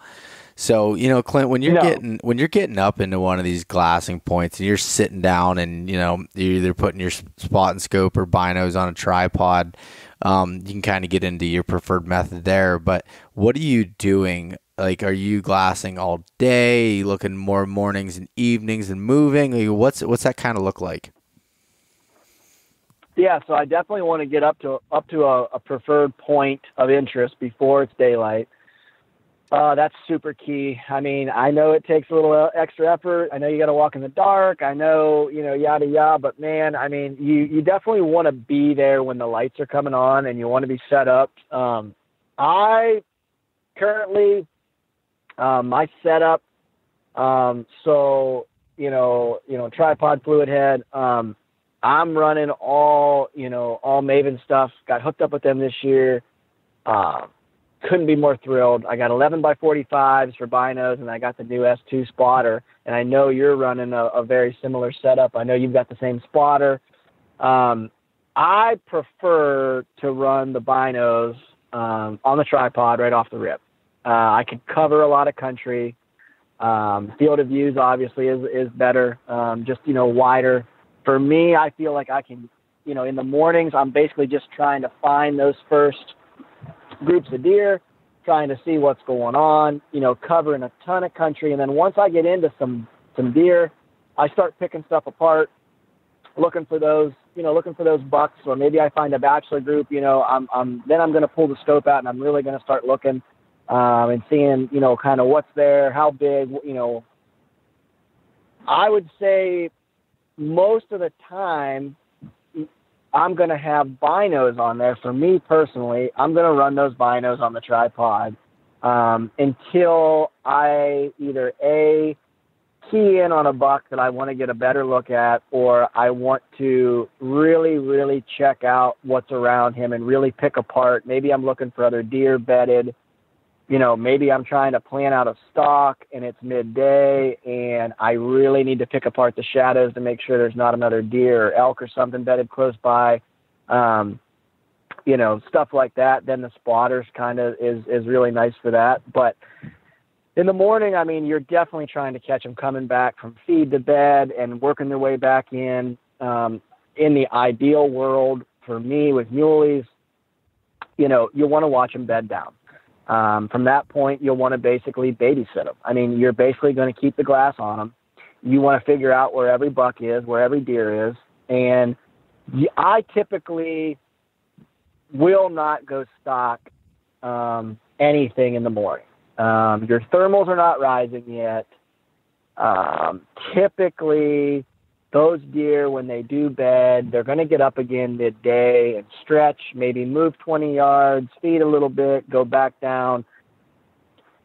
So, Clint, when you're getting up into one of these glassing points and you're sitting down and, you're either putting your spot and scope or binos on a tripod, you can kind of get into your preferred method there. But what are you doing? Like, are you glassing all day? Are you looking more mornings and evenings and moving? Like, what's that kind of look like? Yeah, so I definitely want to get up to a preferred point of interest before it's daylight. That's super key. I mean, I know it takes a little extra effort. I know you got to walk in the dark. I know, yada, yada. But, man, I mean, you definitely want to be there when the lights are coming on and you want to be set up. I currently... my setup, so, tripod fluid head, I'm running all Maven stuff. Got hooked up with them this year. Couldn't be more thrilled. I got 11 by 45s for binos, and I got the new S2 spotter. And I know you're running a very similar setup. I know you've got the same spotter. I prefer to run the binos on the tripod right off the rip. I could cover a lot of country. Field of views obviously is better, just, wider. For me, I feel like I can, in the mornings, I'm basically just trying to find those first groups of deer, trying to see what's going on, covering a ton of country. And then once I get into some deer, I start picking stuff apart, looking for those bucks, or maybe I find a bachelor group, then I'm going to pull the scope out and I'm really going to start looking, and seeing, kind of what's there, how big, I would say most of the time I'm going to have binos on there. For me personally, I'm going to run those binos on the tripod until I either key in on a buck that I want to get a better look at, or I want to really, really check out what's around him and really pick apart. Maybe I'm looking for other deer bedded. Maybe I'm trying to plan out a stalk and it's midday and I really need to pick apart the shadows to make sure there's not another deer or elk or something bedded close by. Stuff like that. Then the spotters kind of is really nice for that. But in the morning, you're definitely trying to catch them coming back from feed to bed and working their way back in. In the ideal world for me with muleys, you'll want to watch them bed down. From that point, you'll want to basically babysit them. You're basically going to keep the glass on them. You want to figure out where every buck is, where every deer is. And I typically will not go stock anything in the morning. Your thermals are not rising yet. Typically, those deer, when they do bed, they're going to get up again midday and stretch, maybe move 20 yards, feed a little bit, go back down.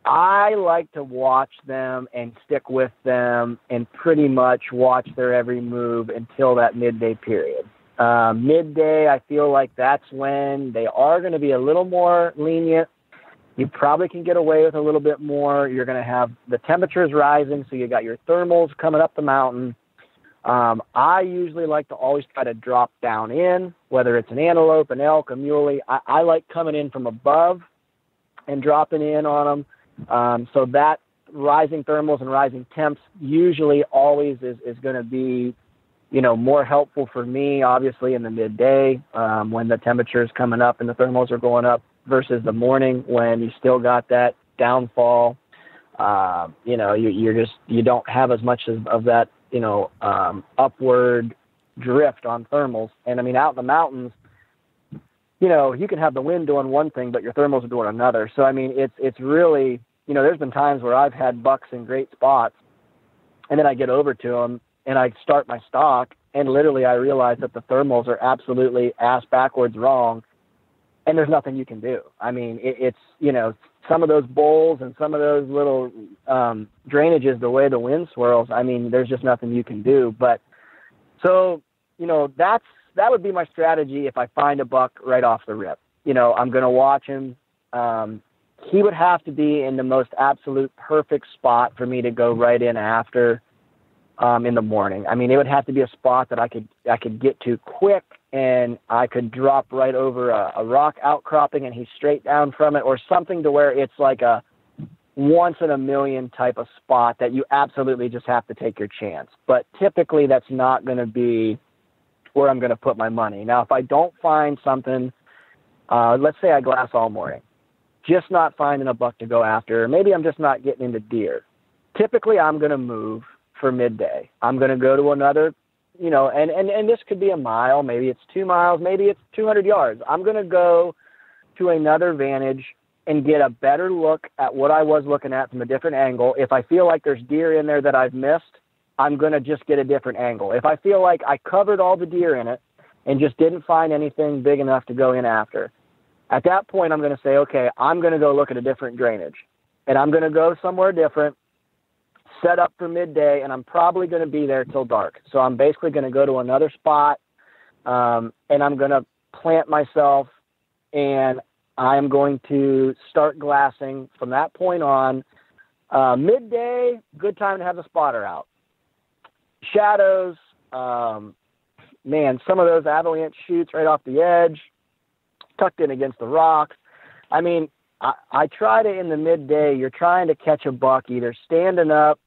I like to watch them and stick with them and pretty much watch their every move until that midday period. Midday, I feel like that's when they are going to be a little more lenient. You probably can get away with a little bit more. You're going to have the temperatures rising, so you got your thermals coming up the mountain. I usually like to always try to drop down in, whether it's an antelope, an elk, a muley. I like coming in from above and dropping in on them. So that rising thermals and rising temps usually always is going to be, more helpful for me, obviously, in the midday, when the temperature is coming up and the thermals are going up, versus the morning when you still got that downfall. You don't have as much of that, upward drift on thermals. And out in the mountains, you can have the wind doing one thing, but your thermals are doing another. So, it's really, there's been times where I've had bucks in great spots and then I get over to them and I start my stalk and literally I realize that the thermals are absolutely ass backwards wrong. And there's nothing you can do. It's, some of those bowls and some of those little drainages, the way the wind swirls, there's just nothing you can do. But so, that would be my strategy if I find a buck right off the rip. I'm going to watch him. He would have to be in the most absolute perfect spot for me to go right in after in the morning. It would have to be a spot that I could get to quick, and I could drop right over a rock outcropping and he's straight down from it, or something to where it's like a once in a million type of spot that you absolutely just have to take your chance. But typically that's not going to be where I'm going to put my money. Now, if I don't find something, let's say I glass all morning, just not finding a buck to go after, or maybe I'm just not getting into deer. Typically I'm going to move for midday. I'm going to go to another, and this could be a mile, maybe it's 2 miles, maybe it's 200 yards. I'm going to go to another vantage and get a better look at what I was looking at from a different angle. If I feel like there's deer in there that I've missed, I'm going to just get a different angle. If I feel like I covered all the deer in it and just didn't find anything big enough to go in after, at that point, I'm going to say, okay, I'm going to go look at a different drainage, and I'm going to go somewhere different, set up for midday, and I'm probably going to be there till dark. So I'm basically going to go to another spot and I'm going to plant myself, and I'm going to start glassing from that point on. Midday, good time to have the spotter out. Shadows, man, some of those avalanche shoots right off the edge, tucked in against the rocks. I mean, I try to, in the midday, you're trying to catch a buck either standing up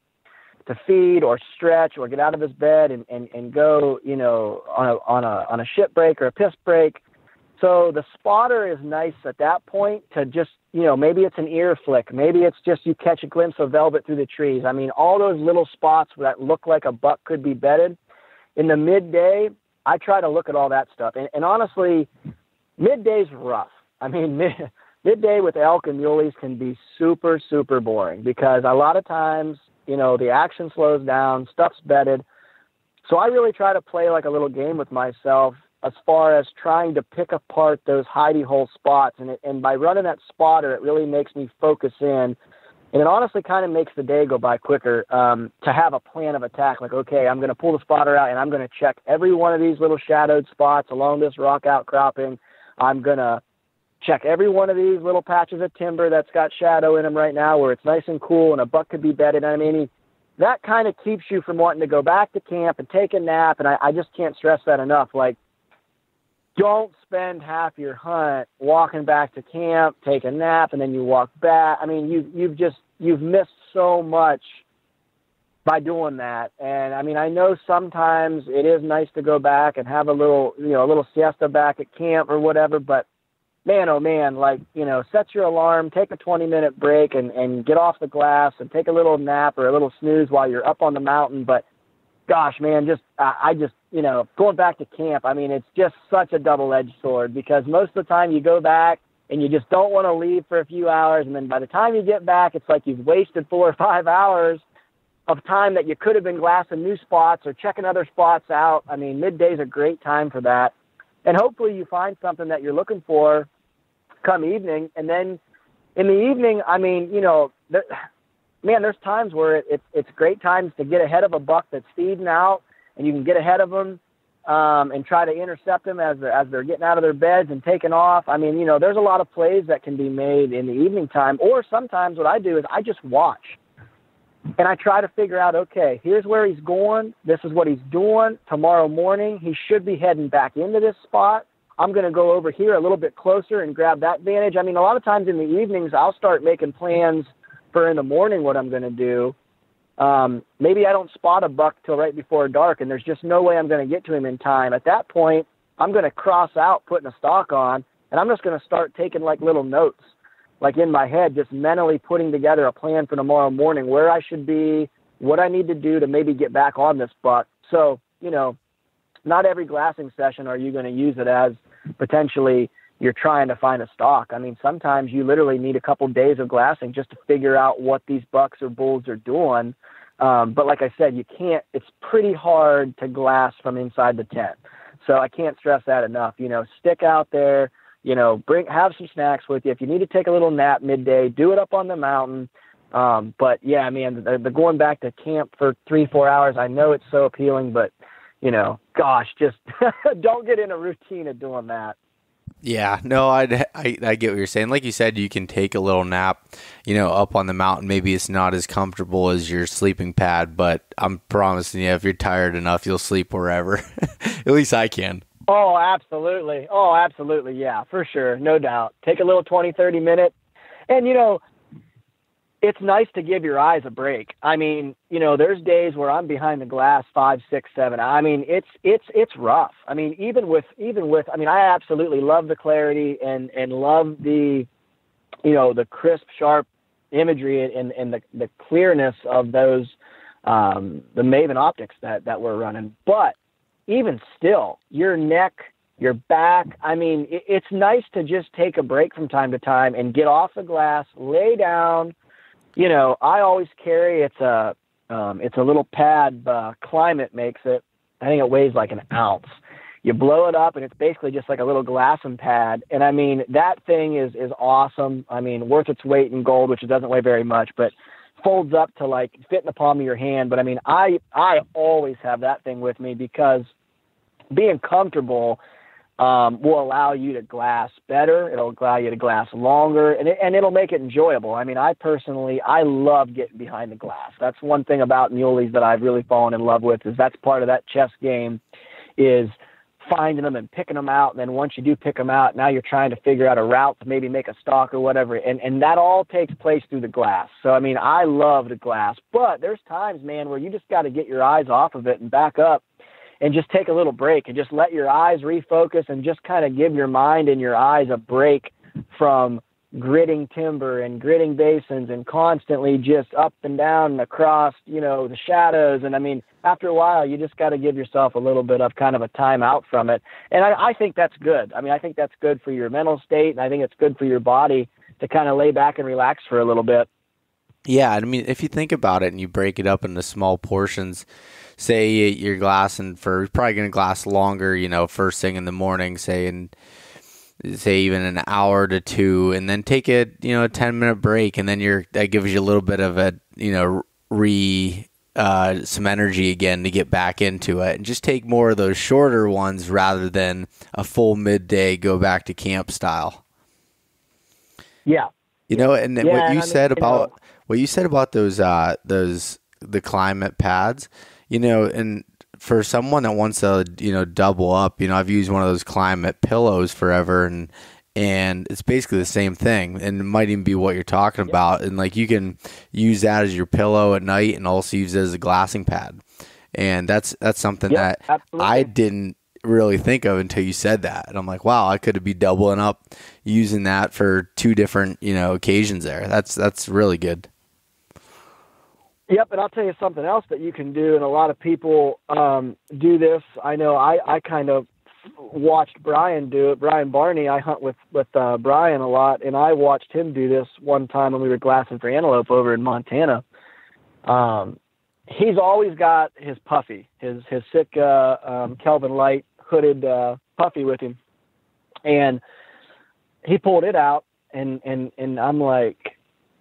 to feed or stretch or get out of his bed and go, you know, on a ship break or a piss break. So the spotter is nice at that point to just, you know, maybe it's an ear flick. Maybe it's just you catch a glimpse of velvet through the trees. I mean, all those little spots that look like a buck could be bedded. In the midday, I try to look at all that stuff. And honestly, midday's rough. I mean, midday with elk and muleys can be super, super boring because a lot of times, you know, the action slows down, stuff's bedded. So I really try to play like a little game with myself as far as trying to pick apart those hidey hole spots. And by running that spotter, it really makes me focus in. And it honestly kind of makes the day go by quicker to have a plan of attack. Like, okay, I'm going to pull the spotter out and I'm going to check every one of these little shadowed spots along this rock outcropping. I'm going to check every one of these little patches of timber that's got shadow in them right now where it's nice and cool and a buck could be bedded. I mean, that kind of keeps you from wanting to go back to camp and take a nap. And I just can't stress that enough. Like, don't spend half your hunt walking back to camp, take a nap, and then you walk back. I mean, you've missed so much by doing that. And I mean, I know sometimes it is nice to go back and have a little siesta back at camp or whatever, but man, oh man, like, you know, set your alarm, take a 20-minute break and get off the glass and take a little nap or a little snooze while you're up on the mountain. But gosh, man, you know, going back to camp, I mean, it's just such a double-edged sword because most of the time you go back and you just don't want to leave for a few hours. And then by the time you get back, it's like you've wasted 4 or 5 hours of time that you could have been glassing new spots or checking other spots out. I mean, midday's a great time for that. And hopefully you find something that you're looking for come evening. And then in the evening, I mean, you know, there's times where it's great times to get ahead of a buck that's feeding out, and you can get ahead of them and try to intercept them as they're getting out of their beds and taking off. I mean, you know, there's a lot of plays that can be made in the evening time. Or sometimes what I do is I just watch, and I try to figure out, okay, here's where he's going. This is what he's doing. Tomorrow morning, he should be heading back into this spot. I'm going to go over here a little bit closer and grab that vantage. I mean, a lot of times in the evenings, I'll start making plans for in the morning what I'm going to do. Maybe I don't spot a buck till right before dark, and there's just no way I'm going to get to him in time. At that point, I'm going to cross out putting a stalk on, and I'm just going to start taking like little notes, like in my head, just mentally putting together a plan for tomorrow morning, where I should be, what I need to do to maybe get back on this buck. So, you know, not every glassing session are you going to use it as potentially you're trying to find a stalk. I mean, sometimes you literally need a couple days of glassing just to figure out what these bucks or bulls are doing. But like I said, it's pretty hard to glass from inside the tent. So I can't stress that enough. You know, stick out there, you know, have some snacks with you. If you need to take a little nap midday, do it up on the mountain. But yeah, I mean, the going back to camp for 3-4 hours, I know it's so appealing, but you know, gosh, just don't get in a routine of doing that. Yeah, no, I get what you're saying. Like you said, you can take a little nap, you know, up on the mountain. Maybe it's not as comfortable as your sleeping pad, but I'm promising you, if you're tired enough, you'll sleep wherever. At least I can. Oh, absolutely. Yeah, for sure. No doubt. Take a little 20, 30 minute. And, you know, it's nice to give your eyes a break. I mean, you know, there's days where I'm behind the glass 5, 6, 7. I mean, it's rough. I mean, even with, I mean, I absolutely love the clarity and love the, you know, the crisp, sharp imagery and the clearness of those, the Maven optics that we're running. But even still, your neck, your back, I mean, it's nice to just take a break from time to time and get off the glass, lay down. You know, I always carry, it's a little pad, Climate makes it. I think it weighs like an ounce. You blow it up and it's basically just like a little glassing pad. And I mean, that thing is awesome. I mean, worth its weight in gold, which it doesn't weigh very much, but folds up to like fit in the palm of your hand. But I mean, I always have that thing with me because being comfortable will allow you to glass better. It'll allow you to glass longer, and it'll make it enjoyable. I mean, I love getting behind the glass. That's one thing about muleys that I've really fallen in love with, is that's part of that chess game, is finding them and picking them out. And then once you do pick them out, now you're trying to figure out a route to maybe make a stalk or whatever. And that all takes place through the glass. So, I mean, I love the glass, but there's times, man, where you just got to get your eyes off of it and back up and just take a little break and just let your eyes refocus and just kind of give your mind and your eyes a break from gritting timber and gritting basins and constantly just up and down and across, the shadows. And I mean, after a while, you just got to give yourself a little bit of kind of a time out from it. And I think that's good. I mean, I think that's good for your mental state, and I think it's good for your body to kind of lay back and relax for a little bit. Yeah, I mean, if you think about it and you break it up into small portions, say you're glassing you're probably going to glass longer, first thing in the morning, say even an hour to two, and then take a 10-minute break, and then that gives you a little bit of a some energy again to get back into it, and just take more of those shorter ones rather than a full midday go back to camp style. Yeah. What you said about those the climate pads, and for someone that wants to, double up, I've used one of those climate pillows forever, and it's basically the same thing, and it might even be what you're talking about. And like, you can use that as your pillow at night and also use it as a glassing pad. And that's something that absolutely. I didn't really think of until you said that. And I'm like, wow, I could be doubling up using that for two different, occasions there. That's really good. Yep, and I'll tell you something else that you can do, and a lot of people do this. I know I kind of watched Brian do it. Brian Barney, I hunt with Brian a lot, and I watched him do this one time when we were glassing for antelope over in Montana. He's always got his puffy, his sick Kelvin Light hooded puffy with him, and he pulled it out, and I'm like,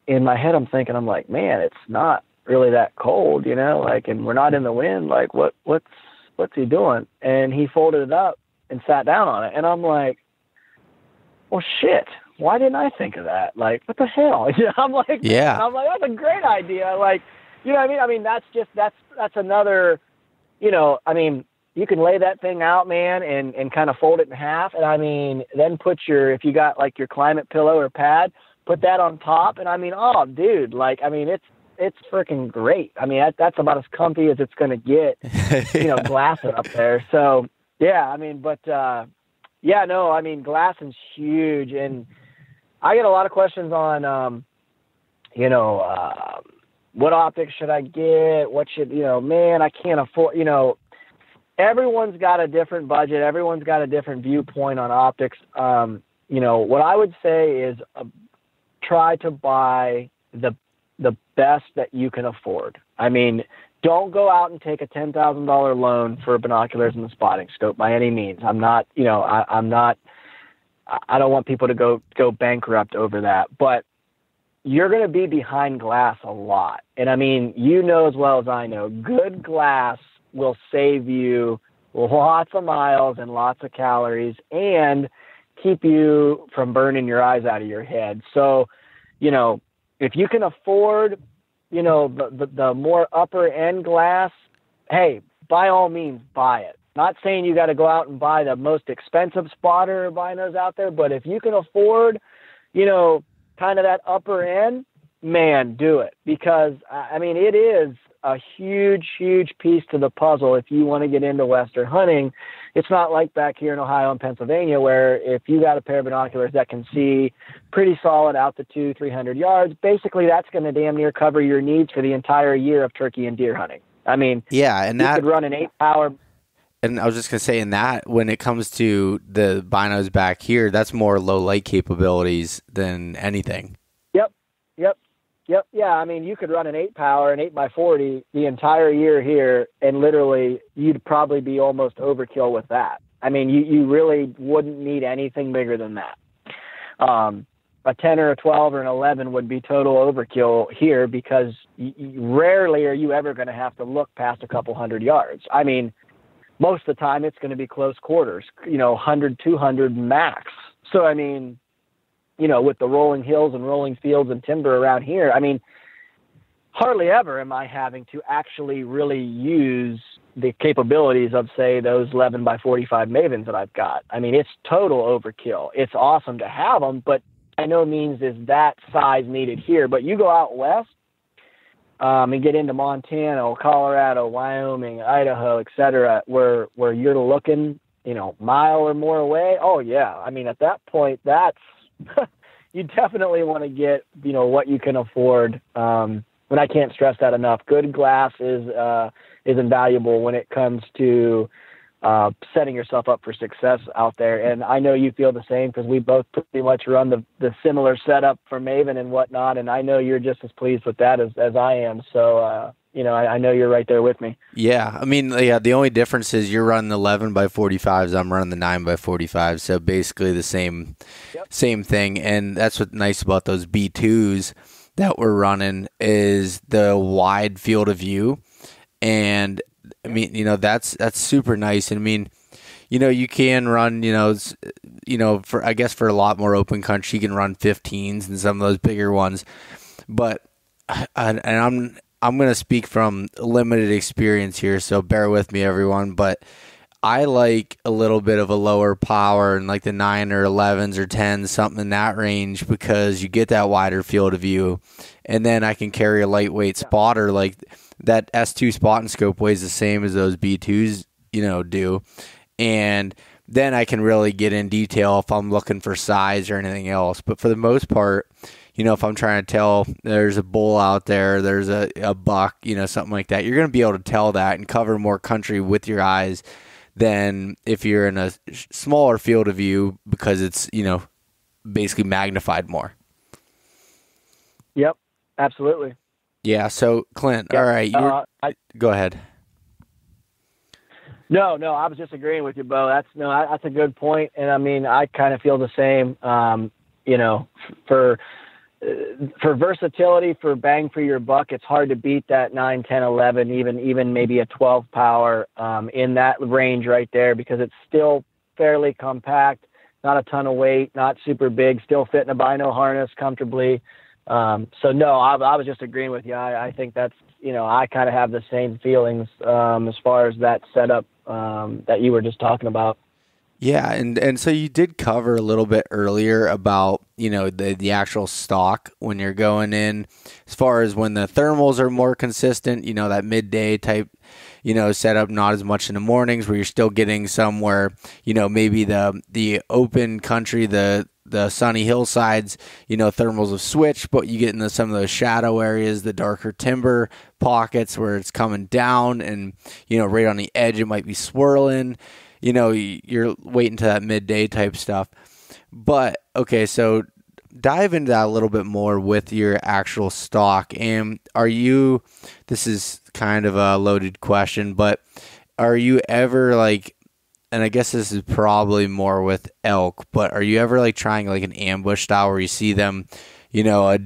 in my head, I'm thinking, man, it's not really that cold, and we're not in the wind. Like, what's he doing? And he folded it up and sat down on it. And I'm like, well, shit, why didn't I think of that? Like, what the hell? I'm like, that's a great idea. Like, you know what I mean? I mean, that's another, you can lay that thing out, man, and kind of fold it in half. And I mean, then if you got like your climate pillow or pad, put that on top. And I mean, oh dude, like, I mean, it's freaking great. I mean, that's about as comfy as it's going to get, glassing up there. So, yeah, I mean, glassing's huge. And I get a lot of questions on, what optics should I get? What should, man, I can't afford, everyone's got a different budget. Everyone's got a different viewpoint on optics. What I would say is try to buy the best that you can afford. I mean, don't go out and take a $10,000 loan for binoculars and the spotting scope by any means. I'm not, I don't want people to go bankrupt over that, but you're going to be behind glass a lot. And I mean, as well as I know, good glass will save you lots of miles and lots of calories and keep you from burning your eyes out of your head. So, if you can afford, the more upper end glass, hey, by all means, buy it. Not saying you got to go out and buy the most expensive spotter binos out there, but if you can afford, kind of that upper end, man, do it. Because, I mean, it is a huge, huge piece to the puzzle if you want to get into Western hunting. It's not like back here in Ohio and Pennsylvania where if you got a pair of binoculars that can see pretty solid out to 200-300 yards, basically that's going to damn near cover your needs for the entire year of turkey and deer hunting. I mean, yeah, and you could run an 8-hour. And I was just going to say, in that, when it comes to the binos back here, that's more low light capabilities than anything. Yep. Yeah. I mean, you could run an 8-power, an 8x40 the entire year here, and literally you'd probably be almost overkill with that. I mean, you really wouldn't need anything bigger than that. A 10 or a 12 or an 11 would be total overkill here because rarely are you ever going to have to look past a couple hundred yards. I mean, most of the time it's going to be close quarters, 100, 200 max. So, I mean, with the rolling hills and rolling fields and timber around here, I mean, hardly ever am I having to actually really use the capabilities of, say, those 11 by 45 Mavens that I've got. I mean, it's total overkill. It's awesome to have them, but by no means is that size needed here. But you go out west and get into Montana, Colorado, Wyoming, Idaho, etc., where you're looking, mile or more away. Oh yeah, I mean, at that point, that's you definitely want to get what you can afford. And I can't stress that enough. Good glass is invaluable when it comes to setting yourself up for success out there. And I know you feel the same, because we both pretty much run the similar setup for Maven and whatnot. And I know you're just as pleased with that as I am. So, I know you're right there with me. Yeah. I mean, the only difference is you're running the 11 by 45s. I'm running the 9 by 45s. So basically the same thing. And that's what's nice about those B2s that we're running, is the wide field of view. And I mean, that's super nice. And I mean, you can run, for a lot more open country, you can run 15s and some of those bigger ones. But, and I'm going to speak from limited experience here, so bear with me, everyone. But I like a little bit of a lower power, and like the 9 or 11s or 10s, something in that range, because you get that wider field of view. And then I can carry a lightweight spotter. Like that S2 spot and scope weighs the same as those B2s, do. And then I can really get in detail if I'm looking for size or anything else. But for the most part, if I'm trying to tell there's a bull out there, there's a buck, something like that, you're going to be able to tell that and cover more country with your eyes than if you're in a smaller field of view, because it's, basically magnified more. Yep, absolutely. Yeah. So Clint, all right, go ahead. No, I was just agreeing with you, Bo. That's a good point. And I mean, I kind of feel the same, for versatility, for bang for your buck, it's hard to beat that 9, 10, 11, even maybe a 12 power in that range right there, because it's still fairly compact, not a ton of weight, not super big, still fit in a bino harness comfortably. So no, I was just agreeing with you. I think that's, I kind of have the same feelings as far as that setup that you were just talking about. Yeah, and so you did cover a little bit earlier about, the actual stock when you're going in, as far as when the thermals are more consistent, that midday type, setup, not as much in the mornings, where you're still getting somewhere, maybe the open country, the sunny hillsides, thermals have switched, but you get into some of those shadow areas, the darker timber pockets where it's coming down and, right on the edge, it might be swirling. You're waiting to that midday type stuff. But, okay, so dive into that a little bit more with your actual stock. And this is kind of a loaded question, but are you ever and I guess this is probably more with elk, but are you ever trying an ambush style where you see them, a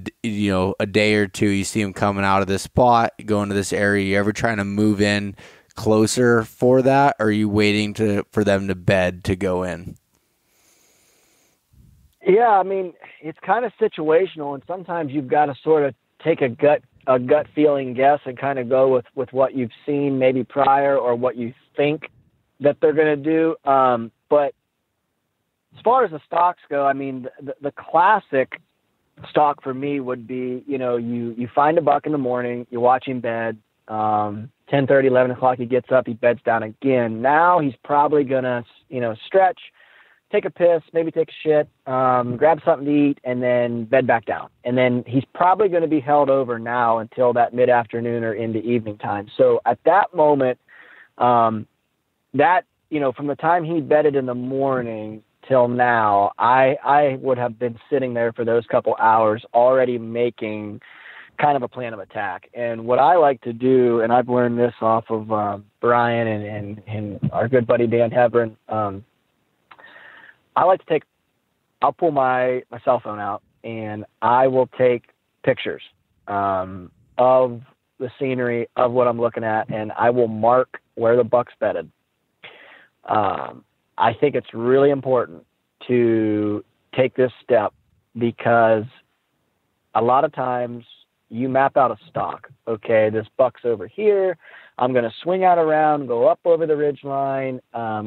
day or two, you see them coming out of this spot, going to this area, you ever trying to move in closer for that, or are you waiting for them to bed to go in? Yeah, I mean, it's kind of situational, and sometimes you've got to sort of take a gut feeling guess and kind of go with what you've seen maybe prior, or what you think that they're going to do. But as far as the stocks go, I mean, the classic stock for me would be, you find a buck in the morning, you watch him bed, 10:30, 11 o'clock, he gets up, he beds down again. Now he's probably going to, stretch, take a piss, maybe take a shit, grab something to eat, and then bed back down. And then he's probably going to be held over now until that mid-afternoon or into evening time. So at that moment, from the time he bedded in the morning till now, I would have been sitting there for those couple hours already making kind of a plan of attack. And what I like to do, and I've learned this off of Brian and our good buddy Dan Hebron, I'll pull my cell phone out and I will take pictures of the scenery, of what I'm looking at, and I will mark where the buck's bedded. I think it's really important to take this step, because a lot of times you map out a stalk. Okay, this buck's over here. I'm going to swing out around, go up over the ridge line,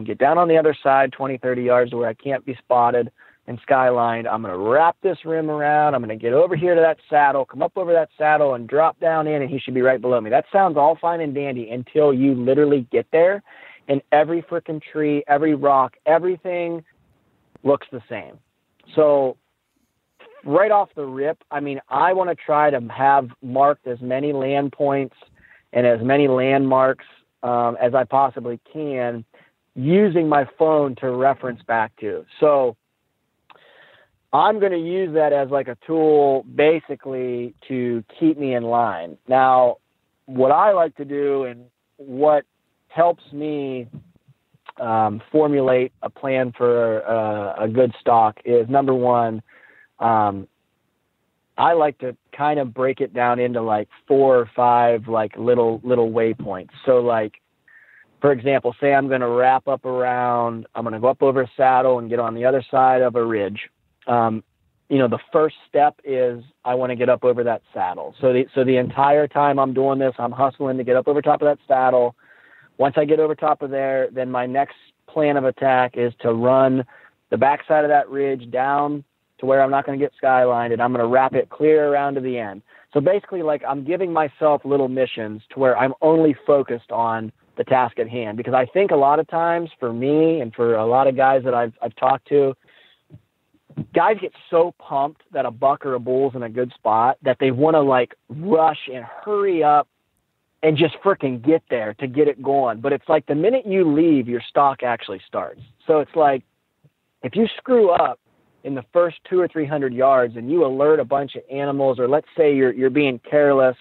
get down on the other side 20, 30 yards where I can't be spotted and skylined. I'm going to wrap this rim around. I'm going to get over here to that saddle, come up over that saddle and drop down in, and he should be right below me. That sounds all fine and dandy until you literally get there, and every freaking tree, every rock, everything looks the same. So right off the rip, I mean, I want to try to have marked as many land points and as many landmarks as I possibly can, using my phone to reference back to. So I'm going to use that as like a tool basically to keep me in line. Now, what I like to do and what helps me formulate a plan for a good stalk is, number one, I like to kind of break it down into like 4 or 5 like little waypoints. So like, for example, say I'm going to wrap up around, I'm going to go up over a saddle and get on the other side of a ridge. The first step is I want to get up over that saddle. So the entire time I'm doing this, I'm hustling to get up over top of that saddle. Once I get over top of there, then my next plan of attack is to run the backside of that ridge down to where I'm not going to get skylined, and I'm going to wrap it clear around to the end. So basically, like, I'm giving myself little missions to where I'm only focused on the task at hand. Because I think a lot of times for me and for a lot of guys that I've talked to, guys get so pumped that a buck or a bull's in a good spot that they want to like rush and hurry up and just freaking get there to get it going. But it's like the minute you leave, your stalk actually starts. So it's like, if you screw up in the first 200 or 300 yards and you alert a bunch of animals, or let's say you're being careless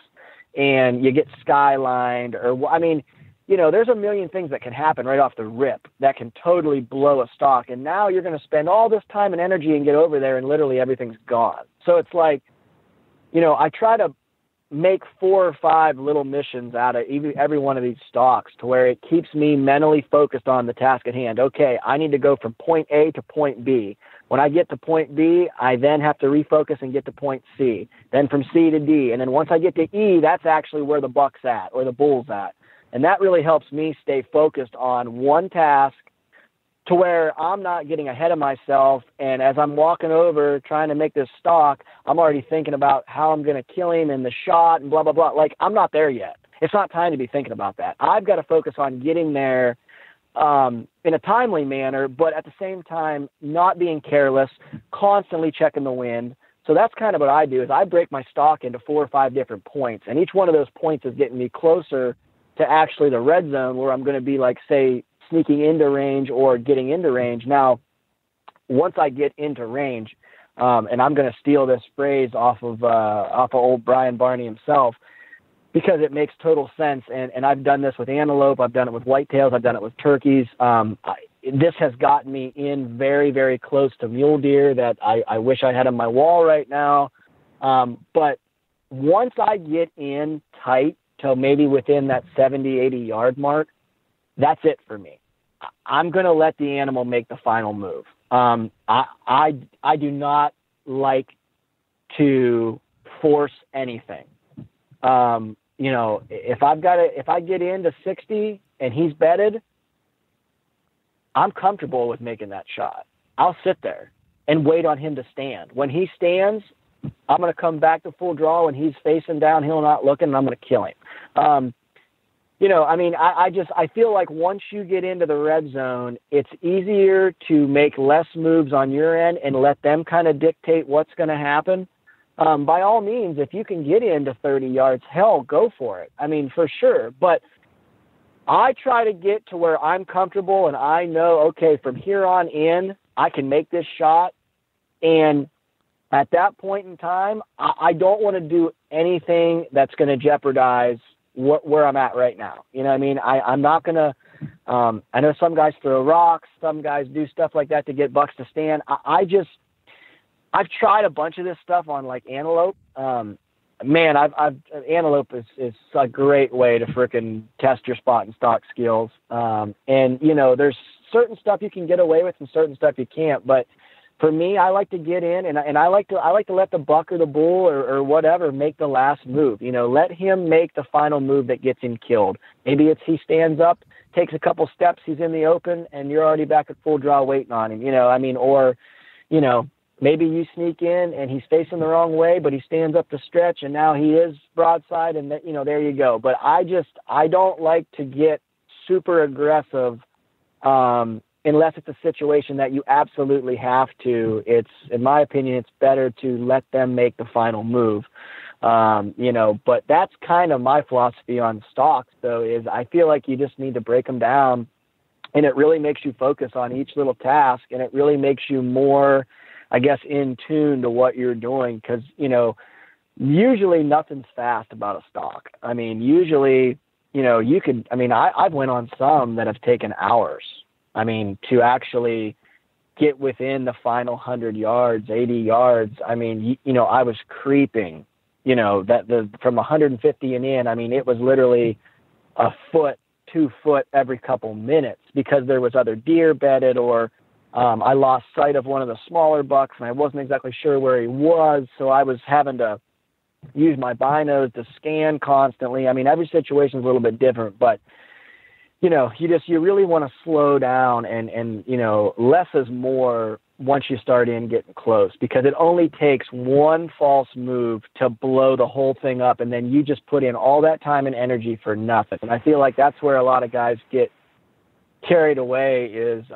and you get skylined, or, I mean, there's a million things that can happen right off the rip that can totally blow a stalk. And now you're going to spend all this time and energy and get over there and literally everything's gone. So it's like, I try to make 4 or 5 little missions out of every one of these stalks to where it keeps me mentally focused on the task at hand. Okay, I need to go from point A to point B. When I get to point B, I then have to refocus and get to point C, then from C to D. And then once I get to E, that's actually where the buck's at or the bull's at. And that really helps me stay focused on one task to where I'm not getting ahead of myself. And as I'm walking over trying to make this stalk, I'm already thinking about how I'm going to kill him and the shot and blah, blah, blah. Like, I'm not there yet. It's not time to be thinking about that. I've got to focus on getting there in a timely manner, but at the same time, not being careless, constantly checking the wind. So that's kind of what I do, is I break my stalk into 4 or 5 different points. And each one of those points is getting me closer to actually the red zone, where I'm going to be, like, say, sneaking into range or getting into range. Now, once I get into range, and I'm going to steal this phrase off of old Barney himself, because it makes total sense. And I've done this with antelope. I've done it with whitetails. I've done it with turkeys. This has gotten me in very, very close to mule deer that I wish I had on my wall right now. But once I get in tight to maybe within that 70, 80 yard mark, that's it for me. I'm going to let the animal make the final move. I do not like to force anything. If I get into 60 and he's bedded, I'm comfortable with making that shot. I'll sit there and wait on him to stand. When he stands, I'm going to come back to full draw. When he's facing downhill, not looking, and I'm going to kill him. I feel like once you get into the red zone, it's easier to make less moves on your end and let them kind of dictate what's going to happen. By all means, if you can get into 30 yards, hell, go for it. I mean, for sure. But I try to get to where I'm comfortable and I know, okay, from here on in, I can make this shot. And at that point in time, I don't want to do anything that's going to jeopardize where I'm at right now. You know what I mean? I'm not going to, I know some guys throw rocks, some guys do stuff like that to get bucks to stand. I've tried a bunch of this stuff on like antelope. Antelope is a great way to frickin' test your spot and stalk skills. And there's certain stuff you can get away with and certain stuff you can't. But for me, I like to get in and I like to let the buck or the bull or whatever make the last move. You know, let him make the final move that gets him killed. Maybe it's he stands up, takes a couple steps, he's in the open, and you're already back at full draw waiting on him. You know, I mean, or, you know, maybe you sneak in and he's facing the wrong way, but he stands up to stretch and now he is broadside and, you know, there you go. But I don't like to get super aggressive unless it's a situation that you absolutely have to. It's, in my opinion, it's better to let them make the final move. You know, but that's kind of my philosophy on stalks, though, is I feel like you just need to break them down, and it really makes you focus on each little task, and it really makes you more, I guess, in tune to what you're doing. Because, you know, usually nothing's fast about a stalk. I mean, usually, you know, you could, I mean, I've went on some that have taken hours. I mean, to actually get within the final 100 yards, 80 yards. I mean, you know, I was creeping, you know, from 150 and in, I mean, it was literally a foot, 2 foot every couple minutes because there was other deer bedded, or I lost sight of one of the smaller bucks and I wasn't exactly sure where he was. So I was having to use my binos to scan constantly. I mean, every situation is a little bit different, but you know, you really want to slow down and, you know, less is more once you start getting close, because it only takes one false move to blow the whole thing up. And then you just put in all that time and energy for nothing. And I feel like that's where a lot of guys get carried away is,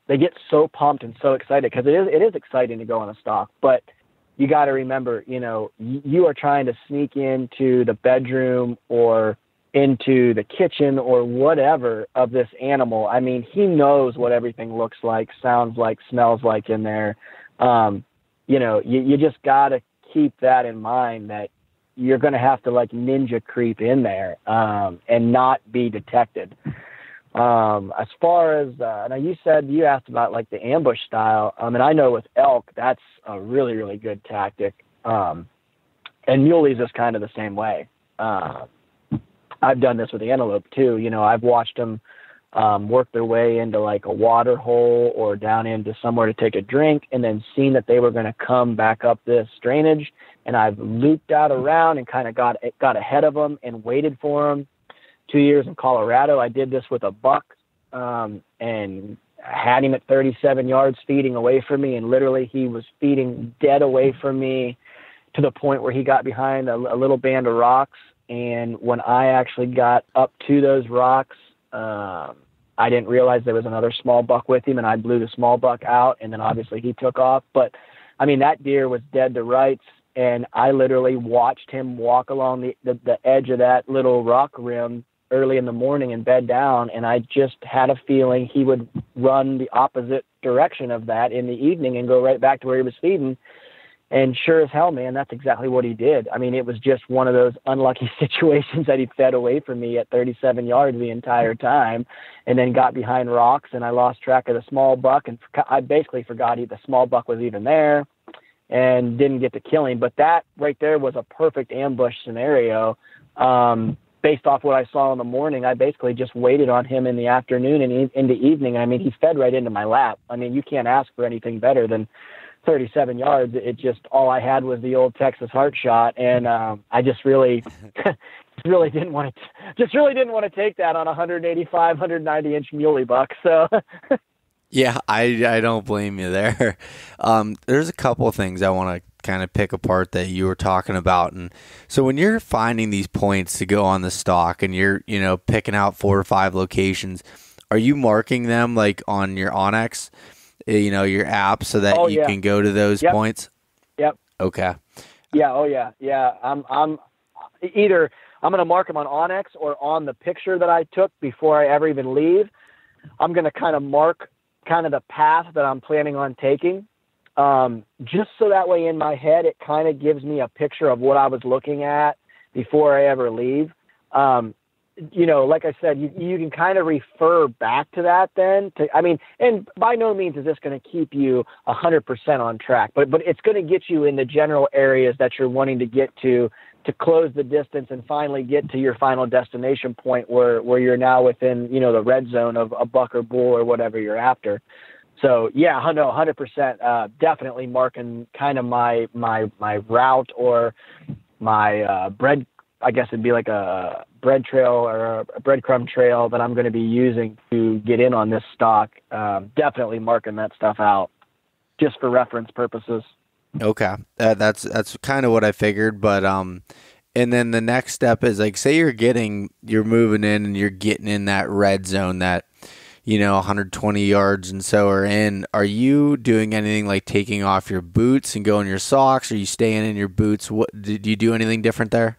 they get so pumped and so excited, because it is exciting to go on a stalk, but you got to remember, you know, you are trying to sneak into the bedroom or into the kitchen or whatever of this animal. I mean, he knows what everything looks like, sounds like, smells like in there. You know, you just got to keep that in mind, that you're going to have to like ninja creep in there and not be detected. As far as, now you asked about like the ambush style. And I know with elk, that's a really, really good tactic. And muleys is kind of the same way. I've done this with antelope too. You know, I've watched them work their way into like a water hole or down into somewhere to take a drink, and then seen that they were going to come back up this drainage. And I've looped out around and kind of got ahead of them and waited for them. 2 years in Colorado, I did this with a buck and had him at 37 yards feeding away from me. And literally he was feeding dead away from me to the point where he got behind a little band of rocks. And when I actually got up to those rocks, I didn't realize there was another small buck with him, and I blew the small buck out, and then obviously he took off. But I mean, that deer was dead to rights, and I literally watched him walk along the edge of that little rock rim early in the morning and bed down, and I just had a feeling he would run the opposite direction of that in the evening and go right back to where he was feeding. And sure as hell, man, that's exactly what he did. I mean, it was just one of those unlucky situations that he fed away from me at 37 yards the entire time, and then got behind rocks, and I lost track of the small buck, and I basically forgot the small buck was even there and didn't get to kill him. But that right there was a perfect ambush scenario. Based off what I saw in the morning, I basically just waited on him in the afternoon and in the evening. I mean, he fed right into my lap. I mean, you can't ask for anything better than 37 yards. It just, all I had was the old Texas heart shot. And I just really didn't want to take that on a 185, 190 inch muley buck. So yeah, I don't blame you there. There's a couple of things I want to kind of pick apart that you were talking about. And so when you're finding these points to go on the stalk and you're, you know, picking out 4 or 5 locations, are you marking them like on your Onyx, you know, your app, so that you can go to those points? Yep. Okay. Yeah. Oh yeah. Yeah. I'm going to mark them on Onyx or on the picture that I took before I ever even leave. I'm going to kind of mark kind of the path that I'm planning on taking. Just so that way in my head, it kind of gives me a picture of what I was looking at before I ever leave. You know, like I said, you can kind of refer back to that then. And by no means is this going to keep you 100% on track, but it's going to get you in the general areas that you're wanting to get to to close the distance and finally get to your final destination point where you're now within, the red zone of a buck or bull or whatever you're after. So yeah, no, 100%, definitely marking kind of my route or my bread. I guess it'd be like a bread trail or a breadcrumb trail that I'm going to be using to get in on this stock. Definitely marking that stuff out just for reference purposes. Okay. That's kind of what I figured. But, and then the next step is like, say you're moving in and you're getting in that red zone that, 120 yards and so are in. Are you doing anything like taking off your boots and going your socks? Are you staying in your boots? Did you do anything different there?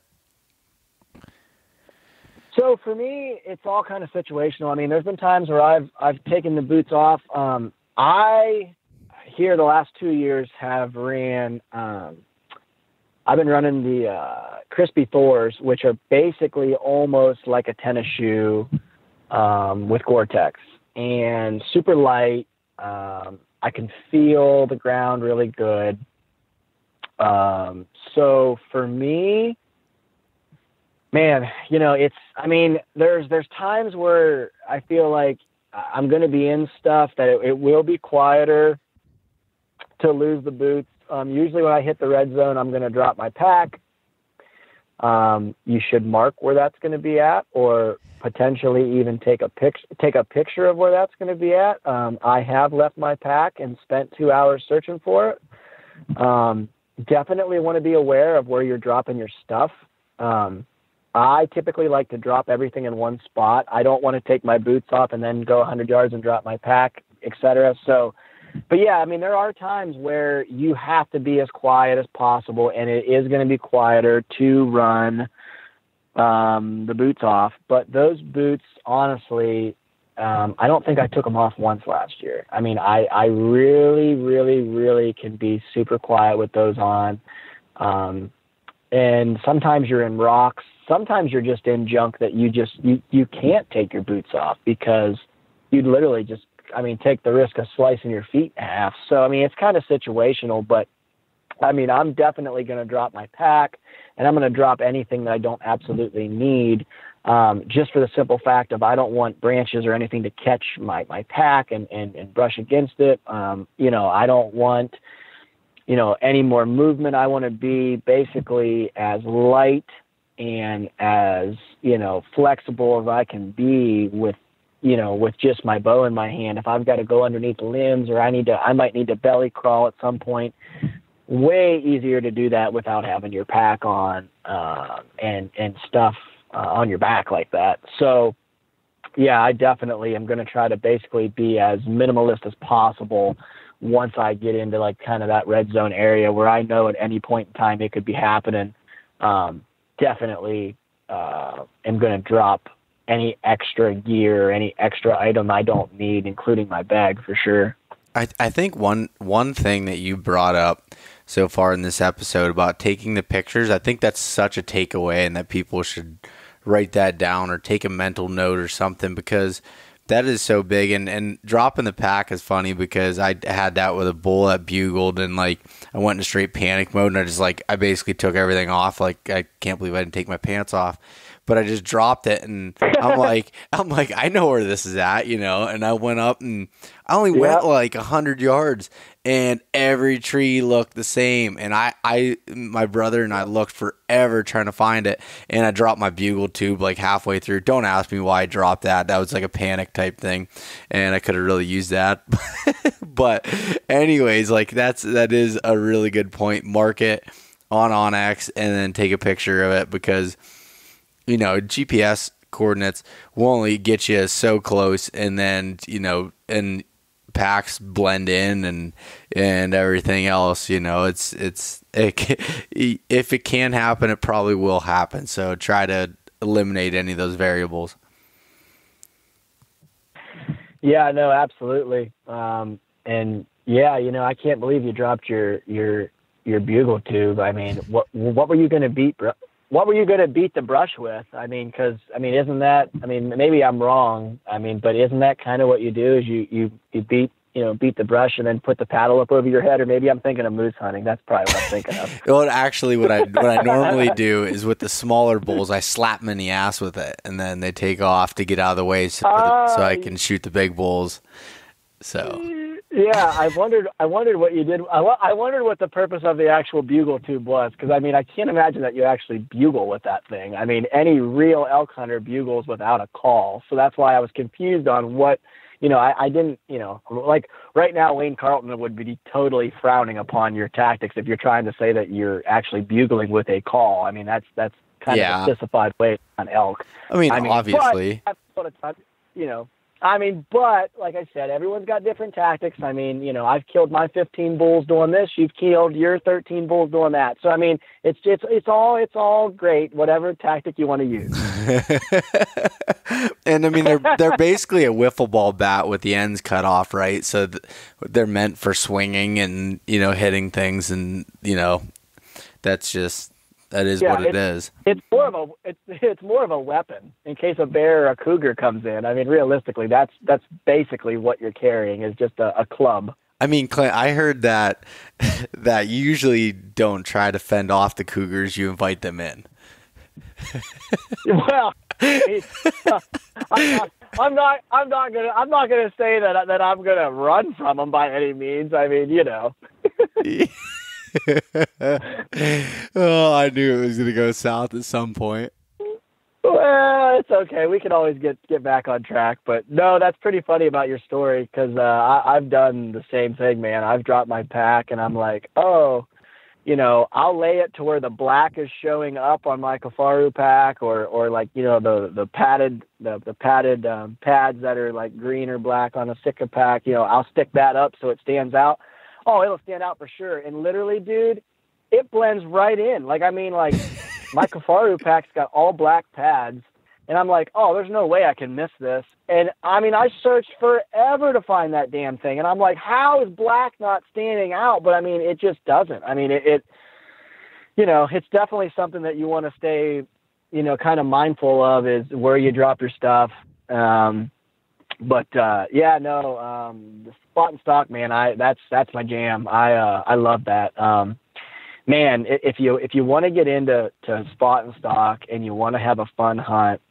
So for me, it's all kind of situational. I mean, there's been times where I've taken the boots off. I here the last 2 years have ran. I've been running the Crispy Thors, which are basically almost like a tennis shoe with Gore-Tex, and super light. I can feel the ground really good. So for me, man, there's times where I feel like I'm going to be in stuff that it will be quieter to lose the boots. Usually when I hit the red zone, I'm going to drop my pack. You should mark where that's going to be at, or potentially even take a picture of where that's going to be at. I have left my pack and spent 2 hours searching for it. Definitely want to be aware of where you're dropping your stuff. I typically like to drop everything in one spot. I don't want to take my boots off and then go 100 yards and drop my pack, etc. So, but yeah, there are times where you have to be as quiet as possible, and it is going to be quieter to run the boots off. But those boots, honestly, I don't think I took them off once last year. I really, really, really can be super quiet with those on. And sometimes you're in rocks. Sometimes you're just in junk that you can't take your boots off because you'd literally just, take the risk of slicing your feet in half. So, it's kind of situational, but I'm definitely going to drop my pack, and I'm going to drop anything that I don't absolutely need, just for the simple fact of I don't want branches or anything to catch my pack and brush against it. I don't want, any more movement. I want to be basically as light and as, flexible as I can be with just my bow in my hand. If I've got to go underneath the limbs, or I might need to belly crawl at some point, way easier to do that without having your pack on, and stuff on your back like that. So yeah, I definitely am going to try to basically be as minimalist as possible once I get into like kind of that red zone area where I know at any point in time it could be happening. Definitely am going to drop any extra gear, any extra item I don't need, including my bag for sure. I think one thing that you brought up so far in this episode about taking the pictures, I think that's such a takeaway, and that people should write that down or take a mental note or something, because that is so big. And dropping the pack is funny because I had that with a bull that bugled, and like I went into straight panic mode, and I basically took everything off. Like, I can't believe I didn't take my pants off. But I just dropped it, and I'm like, I know where this is at, and I went up, and I only went like 100 yards, and every tree looked the same. And my brother and I looked forever trying to find it, and I dropped my bugle tube like halfway through. Don't ask me why I dropped that. That was like a panic type thing, and I could have really used that. But anyways, like that is a really good point. Mark it on Onyx and then take a picture of it, because GPS coordinates will only get you so close, and then, and packs blend in and everything else, if it can happen, it probably will happen. So try to eliminate any of those variables. Yeah, no, absolutely. And yeah, I can't believe you dropped your bugle tube. What were you going to beat, bro? What were you going to beat the brush with? Because isn't that? Maybe I'm wrong. But isn't that kind of what you do? Is you beat beat the brush and then put the paddle up over your head, or maybe I'm thinking of moose hunting. That's probably what I'm thinking of. Well, actually, what I normally do is with the smaller bulls, I slap them in the ass with it, and then they take off to get out of the way so I can shoot the big bulls. So. Yeah, I wondered what you did. I wondered what the purpose of the actual bugle tube was, because I mean, I can't imagine that you actually bugle with that thing. I mean, any real elk hunter bugles without a call, so that's why I was confused on what. I didn't, like right now, Wayne Carlton would be totally frowning upon your tactics if you're trying to say that you're actually bugling with a call. I mean, that's kind of a specified way on elk. I mean obviously. But, but like I said, everyone's got different tactics. I mean, I've killed my 15 bulls doing this. You've killed your 13 bulls doing that. So I mean, it's all great. Whatever tactic you want to use. And I mean, they're basically a wiffle ball bat with the ends cut off, right? So they're meant for swinging and hitting things, and that is what it is. It's more of a weapon in case a bear or a cougar comes in. I mean, realistically, that's basically what you're carrying is just a club. I mean, Clint, I heard that you usually don't try to fend off the cougars; you invite them in. Well, I'm not gonna say that I'm gonna run from them by any means. I mean, Oh, I knew it was gonna go south at some point. Well, it's okay. We can always get back on track. But no, that's pretty funny about your story, because I've done the same thing, man. I've dropped my pack and I'm like, I'll lay it to where the black is showing up on my Kafaru pack, or like, the padded pads that are like green or black on a Sitka pack. I'll stick that up so it stands out. Oh, it'll stand out for sure. And literally, dude, it blends right in. Like, I mean, like my Kafaru pack's got all black pads, and I'm like, oh, there's no way I can miss this. And I mean, I searched forever to find that damn thing, and I'm like, how is black not standing out? But I mean, it just doesn't. I mean, it's definitely something that you want to stay, kind of mindful of, is where you drop your stuff. The spot and stalk, man, that's my jam. I love that. Man, if you want to get into spot and stalk and you want to have a fun hunt,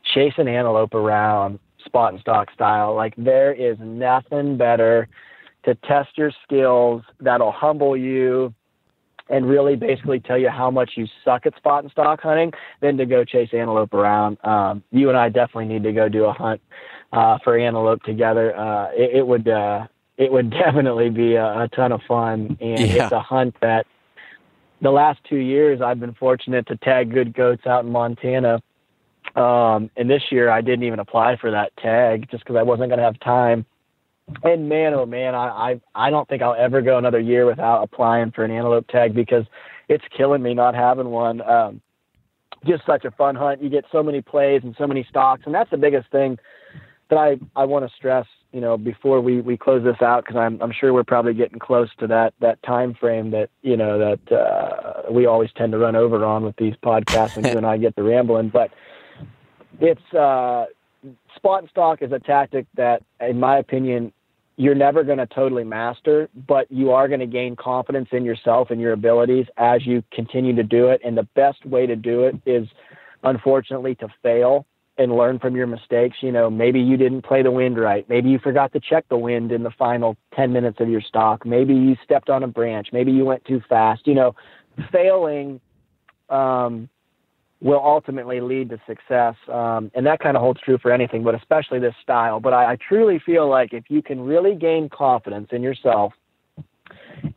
chase an antelope around spot and stalk style. Like, there is nothing better to test your skills that'll humble you and really basically tell you how much you suck at spot and stalk hunting than to go chase antelope around. You and I definitely need to go do a hunt for antelope together. It would definitely be a ton of fun, and it's a hunt that the last 2 years I've been fortunate to tag good goats out in Montana. And this year I didn't even apply for that tag just because I wasn't going to have time. And man, oh man, I don't think I'll ever go another year without applying for an antelope tag, because it's killing me not having one. Just such a fun hunt. You get so many plays and so many stalks. And that's the biggest thing that I want to stress, before we close this out, because I'm sure we're probably getting close to that time frame that, that we always tend to run over on with these podcasts when you and I get to rambling. But it's spot and stalk is a tactic that, in my opinion, you're never going to totally master, but you are going to gain confidence in yourself and your abilities as you continue to do it. And the best way to do it is, unfortunately, to fail and learn from your mistakes. Maybe you didn't play the wind right. Maybe you forgot to check the wind in the final 10 minutes of your stalk. Maybe you stepped on a branch. Maybe you went too fast. Failing will ultimately lead to success. And that kind of holds true for anything, but especially this style. But I truly feel like if you can really gain confidence in yourself,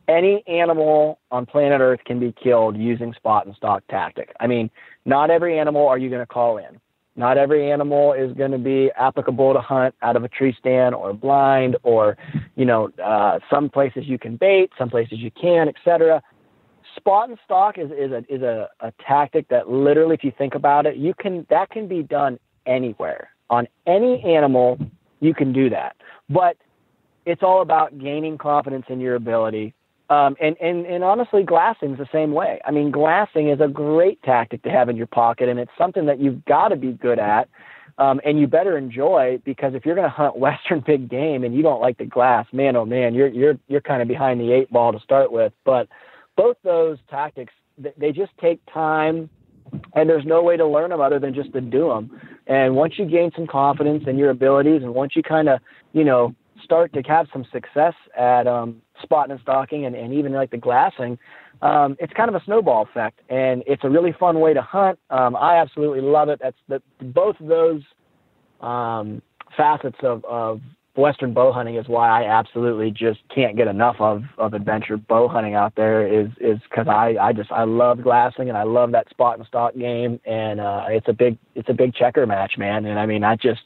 any animal on planet Earth can be killed using spot and stalk tactic. I mean, not every animal are you going to call in. Not every animal is going to be applicable to hunt out of a tree stand or blind, or, some places you can bait, some places you can, etc. Spot and stalk is a tactic that literally, if you think about it, that can be done anywhere. On any animal, you can do that. But it's all about gaining confidence in your ability. And honestly, glassing is the same way. I mean, glassing is a great tactic to have in your pocket, and it's something that you've got to be good at. And you better enjoy, because if you're going to hunt Western big game and you don't like the glass, man, oh man, you're kind of behind the 8 ball to start with. But both those tactics, they just take time, and there's no way to learn them other than just to do them. And once you gain some confidence in your abilities, and once you kind of, start to have some success at spotting and stalking and even like the glassing, it's kind of a snowball effect, and it's a really fun way to hunt. I absolutely love it. Both of those facets of Western bow hunting is why I absolutely just can't get enough of adventure bow hunting out there, is because I love glassing, and I love that spot and stalk game, and it's a big checker match, man. And I mean, I just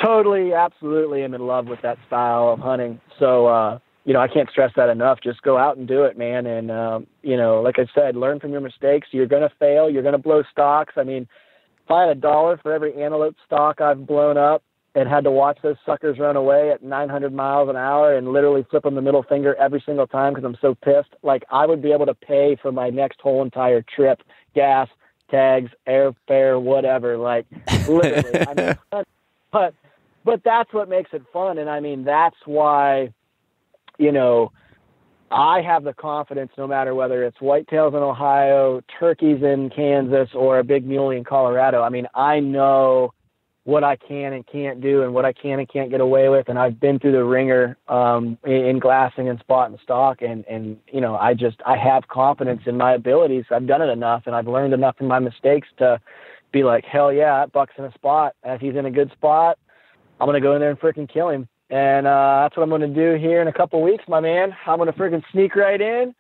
totally, absolutely am in love with that style of hunting. So, I can't stress that enough. Just go out and do it, man. And, like I said, learn from your mistakes. You're going to fail. You're going to blow stalks. I mean, if I had $1 for every antelope stalk I've blown up and had to watch those suckers run away at 900 miles an hour and literally flip them the middle finger every single time because I'm so pissed, like, I would be able to pay for my next whole entire trip, gas, tags, airfare, whatever. Like, literally. I mean, but that's what makes it fun. And I mean, that's why, I have the confidence, no matter whether it's whitetails in Ohio, turkeys in Kansas, or a big muley in Colorado. I mean, I know what I can and can't do and what I can and can't get away with. And I've been through the ringer in glassing and spot and stalk. And I have confidence in my abilities. I've done it enough, and I've learned enough from my mistakes to be like, hell yeah, that buck's in a spot. And if he's in a good spot, I'm going to go in there and freaking kill him. And that's what I'm going to do here in a couple of weeks, my man. I'm going to freaking sneak right in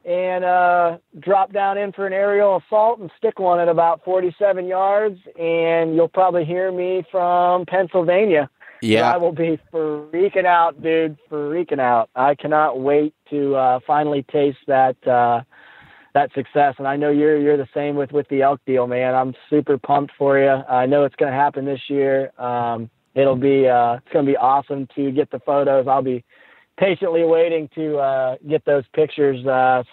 and drop down in for an aerial assault and stick one at about 47 yards. And you'll probably hear me from Pennsylvania. Yeah. I will be freaking out, dude, freaking out. I cannot wait to finally taste that success. And I know you're the same with the elk deal, man. I'm super pumped for you. I know it's going to happen this year. It's going to be awesome to get the photos. I'll be patiently waiting to get those pictures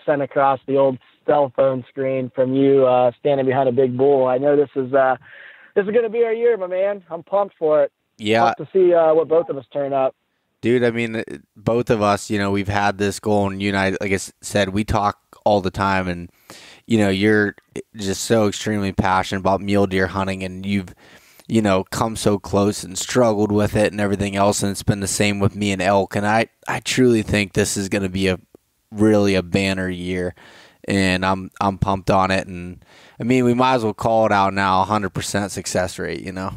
sent across the old cell phone screen from you standing behind a big bull. I know this is going to be our year, my man. I'm pumped for it. Yeah. Pumped to see what both of us turn up. Dude, I mean, both of us, we've had this goal, and you and I, like I said, we talk all the time, and, you're just so extremely passionate about mule deer hunting, and you've, come so close and struggled with it and everything else. And it's been the same with me and elk. And I truly think this is going to be really a banner year, and I'm pumped on it. And I mean, we might as well call it out now, 100% success rate, I'm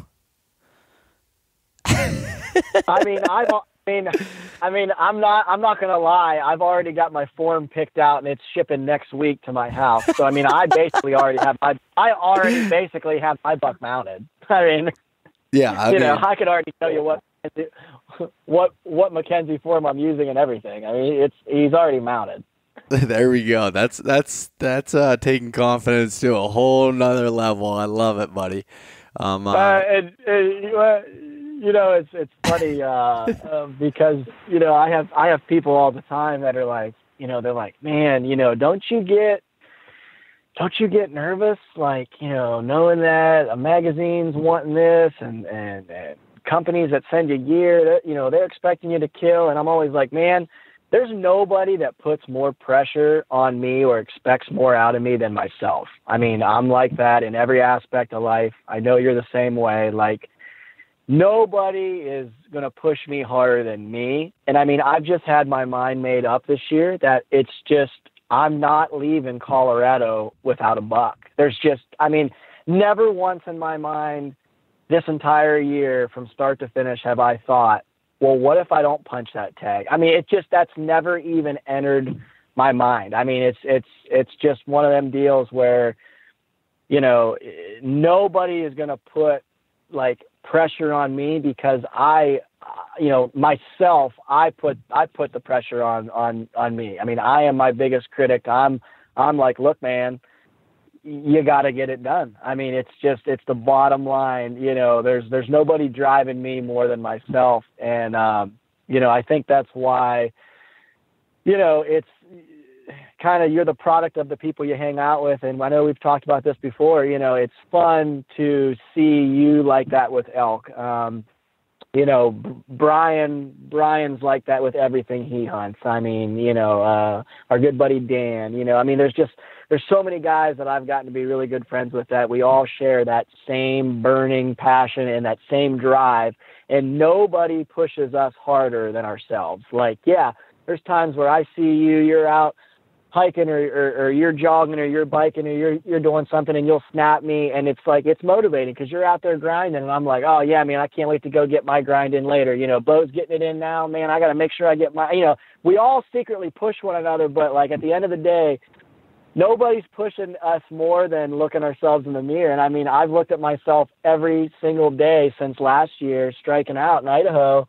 not going to lie. I've already got my form picked out, and it's shipping next week to my house. So, I mean, I already basically have my buck mounted. I mean, yeah, I could already tell you what Mackenzie form I'm using and everything. I mean, he's already mounted. There we go. That's taking confidence to a whole nother level. I love it, buddy. It's funny because I have people all the time that are like, they're like, man, don't you get nervous, like, knowing that a magazine's wanting this and companies that send you gear, they're expecting you to kill. And I'm always like, man, there's nobody that puts more pressure on me or expects more out of me than myself. I mean, I'm like that in every aspect of life. I know you're the same way. Like, nobody is going to push me harder than me. And I mean, I've just had my mind made up this year that it's just, I'm not leaving Colorado without a buck. Never once in my mind this entire year from start to finish have I thought, well, what if I don't punch that tag? I mean, that's never even entered my mind. I mean, it's just one of them deals where, nobody is going to put like pressure on me because myself, I put the pressure on me. I mean, I am my biggest critic. I'm like, look, man, you got to get it done. I mean, it's the bottom line. There's nobody driving me more than myself. And, I think that's why, kind of, you're the product of the people you hang out with. And I know we've talked about this before, you know, it's fun to see you like that with elk. You know, Brian's like that with everything he hunts. I mean, you know, our good buddy Dan, you know, I mean, there's so many guys that I've gotten to be really good friends with that we all share that same burning passion and that same drive, and nobody pushes us harder than ourselves. Like, yeah, there's times where I see you're out hiking or you're jogging or you're biking or you're doing something and you'll snap me, and it's like, it's motivating because you're out there grinding, and I'm like, oh yeah, man, I can't wait to go get my grind in later. You know, Bo's getting it in now, man, I got to make sure I get my, you know, we all secretly push one another, but like at the end of the day, nobody's pushing us more than looking ourselves in the mirror. And I mean, I've looked at myself every single day since last year striking out in Idaho,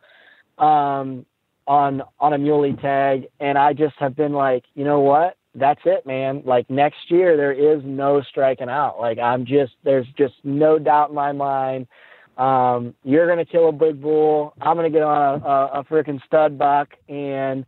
on a muley tag, and I just have been like, you know what? That's it, man. Like next year, there is no striking out. Like there's just no doubt in my mind. You're gonna kill a big bull. I'm gonna get on a freaking stud buck, and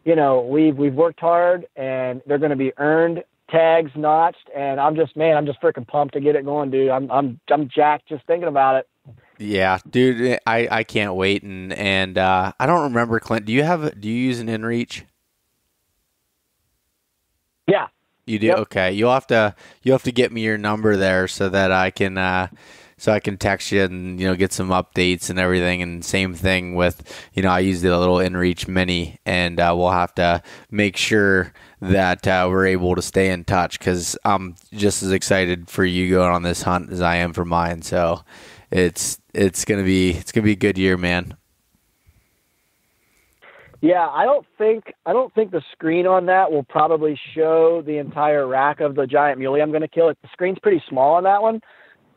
you know we've worked hard, and they're gonna be earned tags notched, and I'm just freaking pumped to get it going, dude. I'm jacked just thinking about it. Yeah, dude, I can't wait, and I don't remember, Clint. Do you use an inReach? Yeah. You do? Yep. Okay. You'll have to get me your number there so that I can text you and, you know, get some updates and everything. And same thing with, you know, I use the little inReach Mini, and we'll have to make sure that we're able to stay in touch, because I'm just as excited for you going on this hunt as I am for mine. So it's gonna be a good year, man. Yeah, I don't think the screen on that will probably show the entire rack of the giant muley I'm going to kill. The screen's pretty small on that one,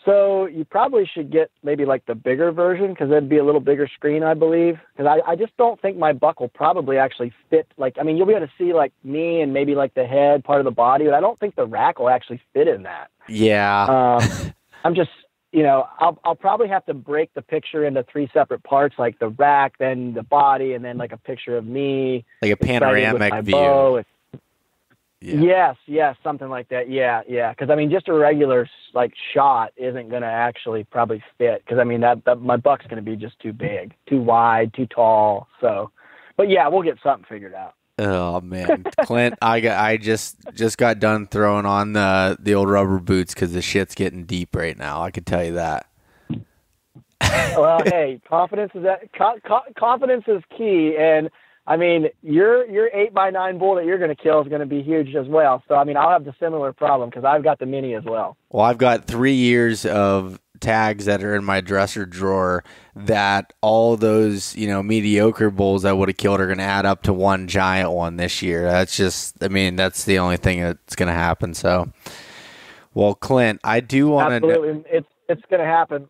so you probably should get maybe like the bigger version, because it'd be a little bigger screen, I believe. Because I just don't think my buck will probably actually fit. Like, I mean, you'll be able to see like me and maybe like the head, part of the body, but I don't think the rack will actually fit in that. Yeah. I'm just, you know, I'll probably have to break the picture into 3 separate parts, like the rack, then the body, and then like a picture of me, like a panoramic view. Bow. Yeah. Yes, something like that. Yeah. Because I mean, just a regular like shot isn't going to actually probably fit. Because I mean, that my buck's going to be just too big, too wide, too tall. So, but yeah, we'll get something figured out. Oh man, Clint, I just got done throwing on the old rubber boots because the shit's getting deep right now. I can tell you that. Well, hey, confidence is key, and I mean, your 8x9 bull that you're going to kill is going to be huge as well. So I mean, I'll have the similar problem because I've got the mini as well. Well, I've got 3 years of tags that are in my dresser drawer that all those, you know, mediocre bulls I would have killed are going to add up to one giant one this year. That's just, I mean, that's the only thing that's going to happen. So, well, Clint, I do want to absolutely, it's going to happen.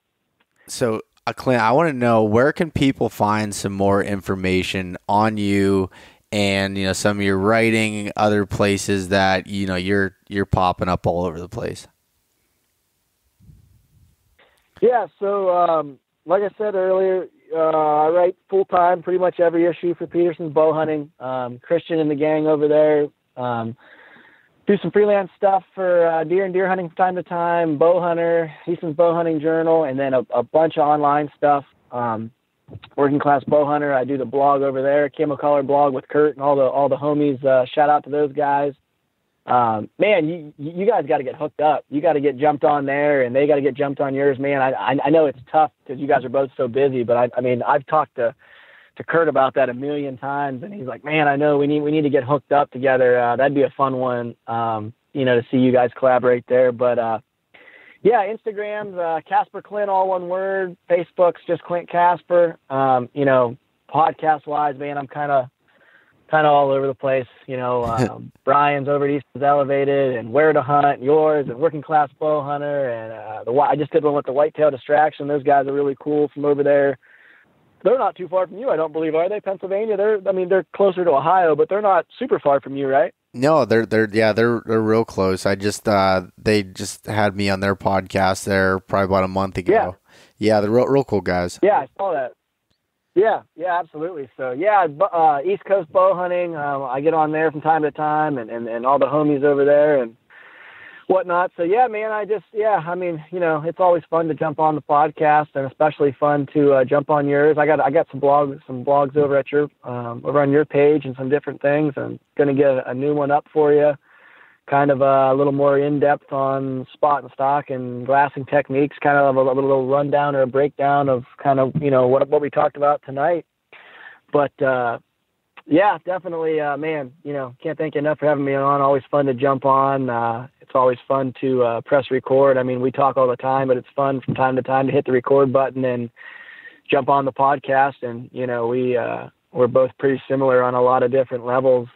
So, Clint, I want to know, where can people find some more information on you and, you know, some of your writing, other places that, you know, you're popping up all over the place? Yeah, so like I said earlier, I write full-time pretty much every issue for Peterson's Bow Hunting. Christian and the gang over there do some freelance stuff for deer and deer hunting from time to time, Bow Hunter, Easton's Bow Hunting Journal, and then a bunch of online stuff. Working Class Bow Hunter, I do the blog over there, Camo Collar blog with Kurt and all the homies. Shout out to those guys. Man, you guys got to get hooked up. You got to get jumped on there, and they got to get jumped on yours, man. I know it's tough because you guys are both so busy, but I mean, I've talked to Kurt about that a million times, and he's like, man, I know we need to get hooked up together. That'd be a fun one, you know, to see you guys collaborate there. But yeah, Instagram's Casper Clint, all one word. Facebook's just Clint Casper. You know, podcast wise, man, I'm kind of all over the place, you know. Brian's over at Easton's Elevated, and Where to Hunt, yours, and Working Class Bow Hunter, and I just did one with the Whitetail Distraction. Those guys are really cool from over there. They're not too far from you, I don't believe, are they? Pennsylvania? They're closer to Ohio, but they're not super far from you, right? No, they're real close. They just had me on their podcast there probably about a month ago. Yeah, they're real cool guys. Yeah, I saw that. Yeah, absolutely. So East Coast bow hunting. I get on there from time to time, and all the homies over there and whatnot. So yeah, man, I mean, it's always fun to jump on the podcast, and especially fun to jump on yours. I got some blogs over at your over on your page and some different things. I'm gonna get a new one up for you, kind of a little more in depth on spot and stock and glassing techniques, kind of a little rundown or a breakdown of kind of what we talked about tonight. But yeah, definitely, man. Can't thank you enough for having me on. Always fun to jump on. It's always fun to press record. I mean, we talk all the time, but it's fun from time to time to hit the record button and jump on the podcast. And we're both pretty similar on a lot of different levels,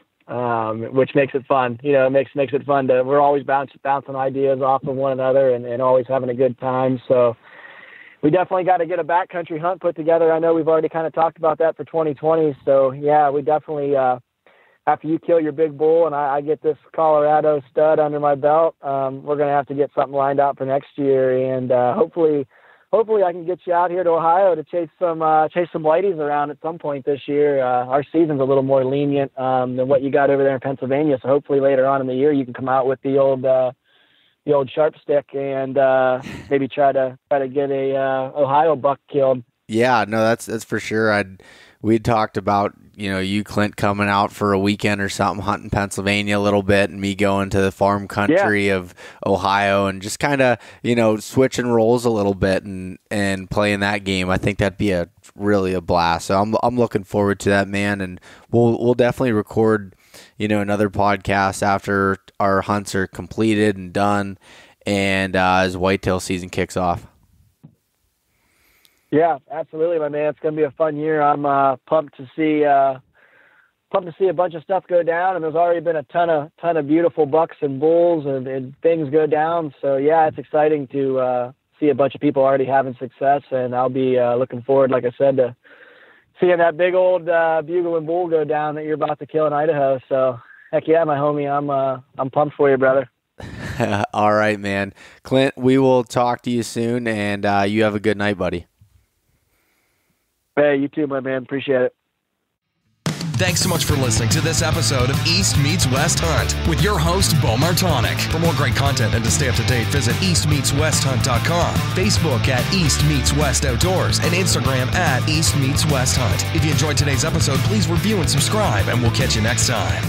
which makes it fun. It makes it fun to. We're always bouncing ideas off of one another and always having a good time. So we definitely got to get a backcountry hunt put together. I know we've already kind of talked about that for 2020. So yeah, we definitely. After you kill your big bull and I get this Colorado stud under my belt, we're going to have to get something lined out for next year. And hopefully I can get you out here to Ohio to chase some whiteys around at some point this year. Our season's a little more lenient than what you got over there in Pennsylvania. So hopefully later on in the year you can come out with the old sharp stick and maybe try to get a Ohio buck killed. Yeah, no, that's for sure. We'd talked about, you, Clint, coming out for a weekend or something, hunting Pennsylvania a little bit, and me going to the farm country of Ohio and just kind of, switching roles a little bit and playing that game. I think that'd be really a blast. So I'm looking forward to that, man. And we'll definitely record, another podcast after our hunts are completed and done and as whitetail season kicks off. Yeah, absolutely, my man. It's going to be a fun year. I'm pumped to see a bunch of stuff go down, and there's already been a ton of beautiful bucks and bulls and things go down. So yeah, it's exciting to see a bunch of people already having success, and I'll be looking forward, like I said, to seeing that big old bugle and bull go down that you're about to kill in Idaho. So heck yeah, my homie, I'm pumped for you, brother. All right, man. Clint, we will talk to you soon, and you have a good night, buddy. Hey, you too, my man. Appreciate it. Thanks so much for listening to this episode of East Meets West Hunt with your host, Bo Martonic. For more great content and to stay up to date, visit eastmeetswesthunt.com, Facebook at East Meets West Outdoors, and Instagram at East Meets West Hunt. If you enjoyed today's episode, please review and subscribe, and we'll catch you next time.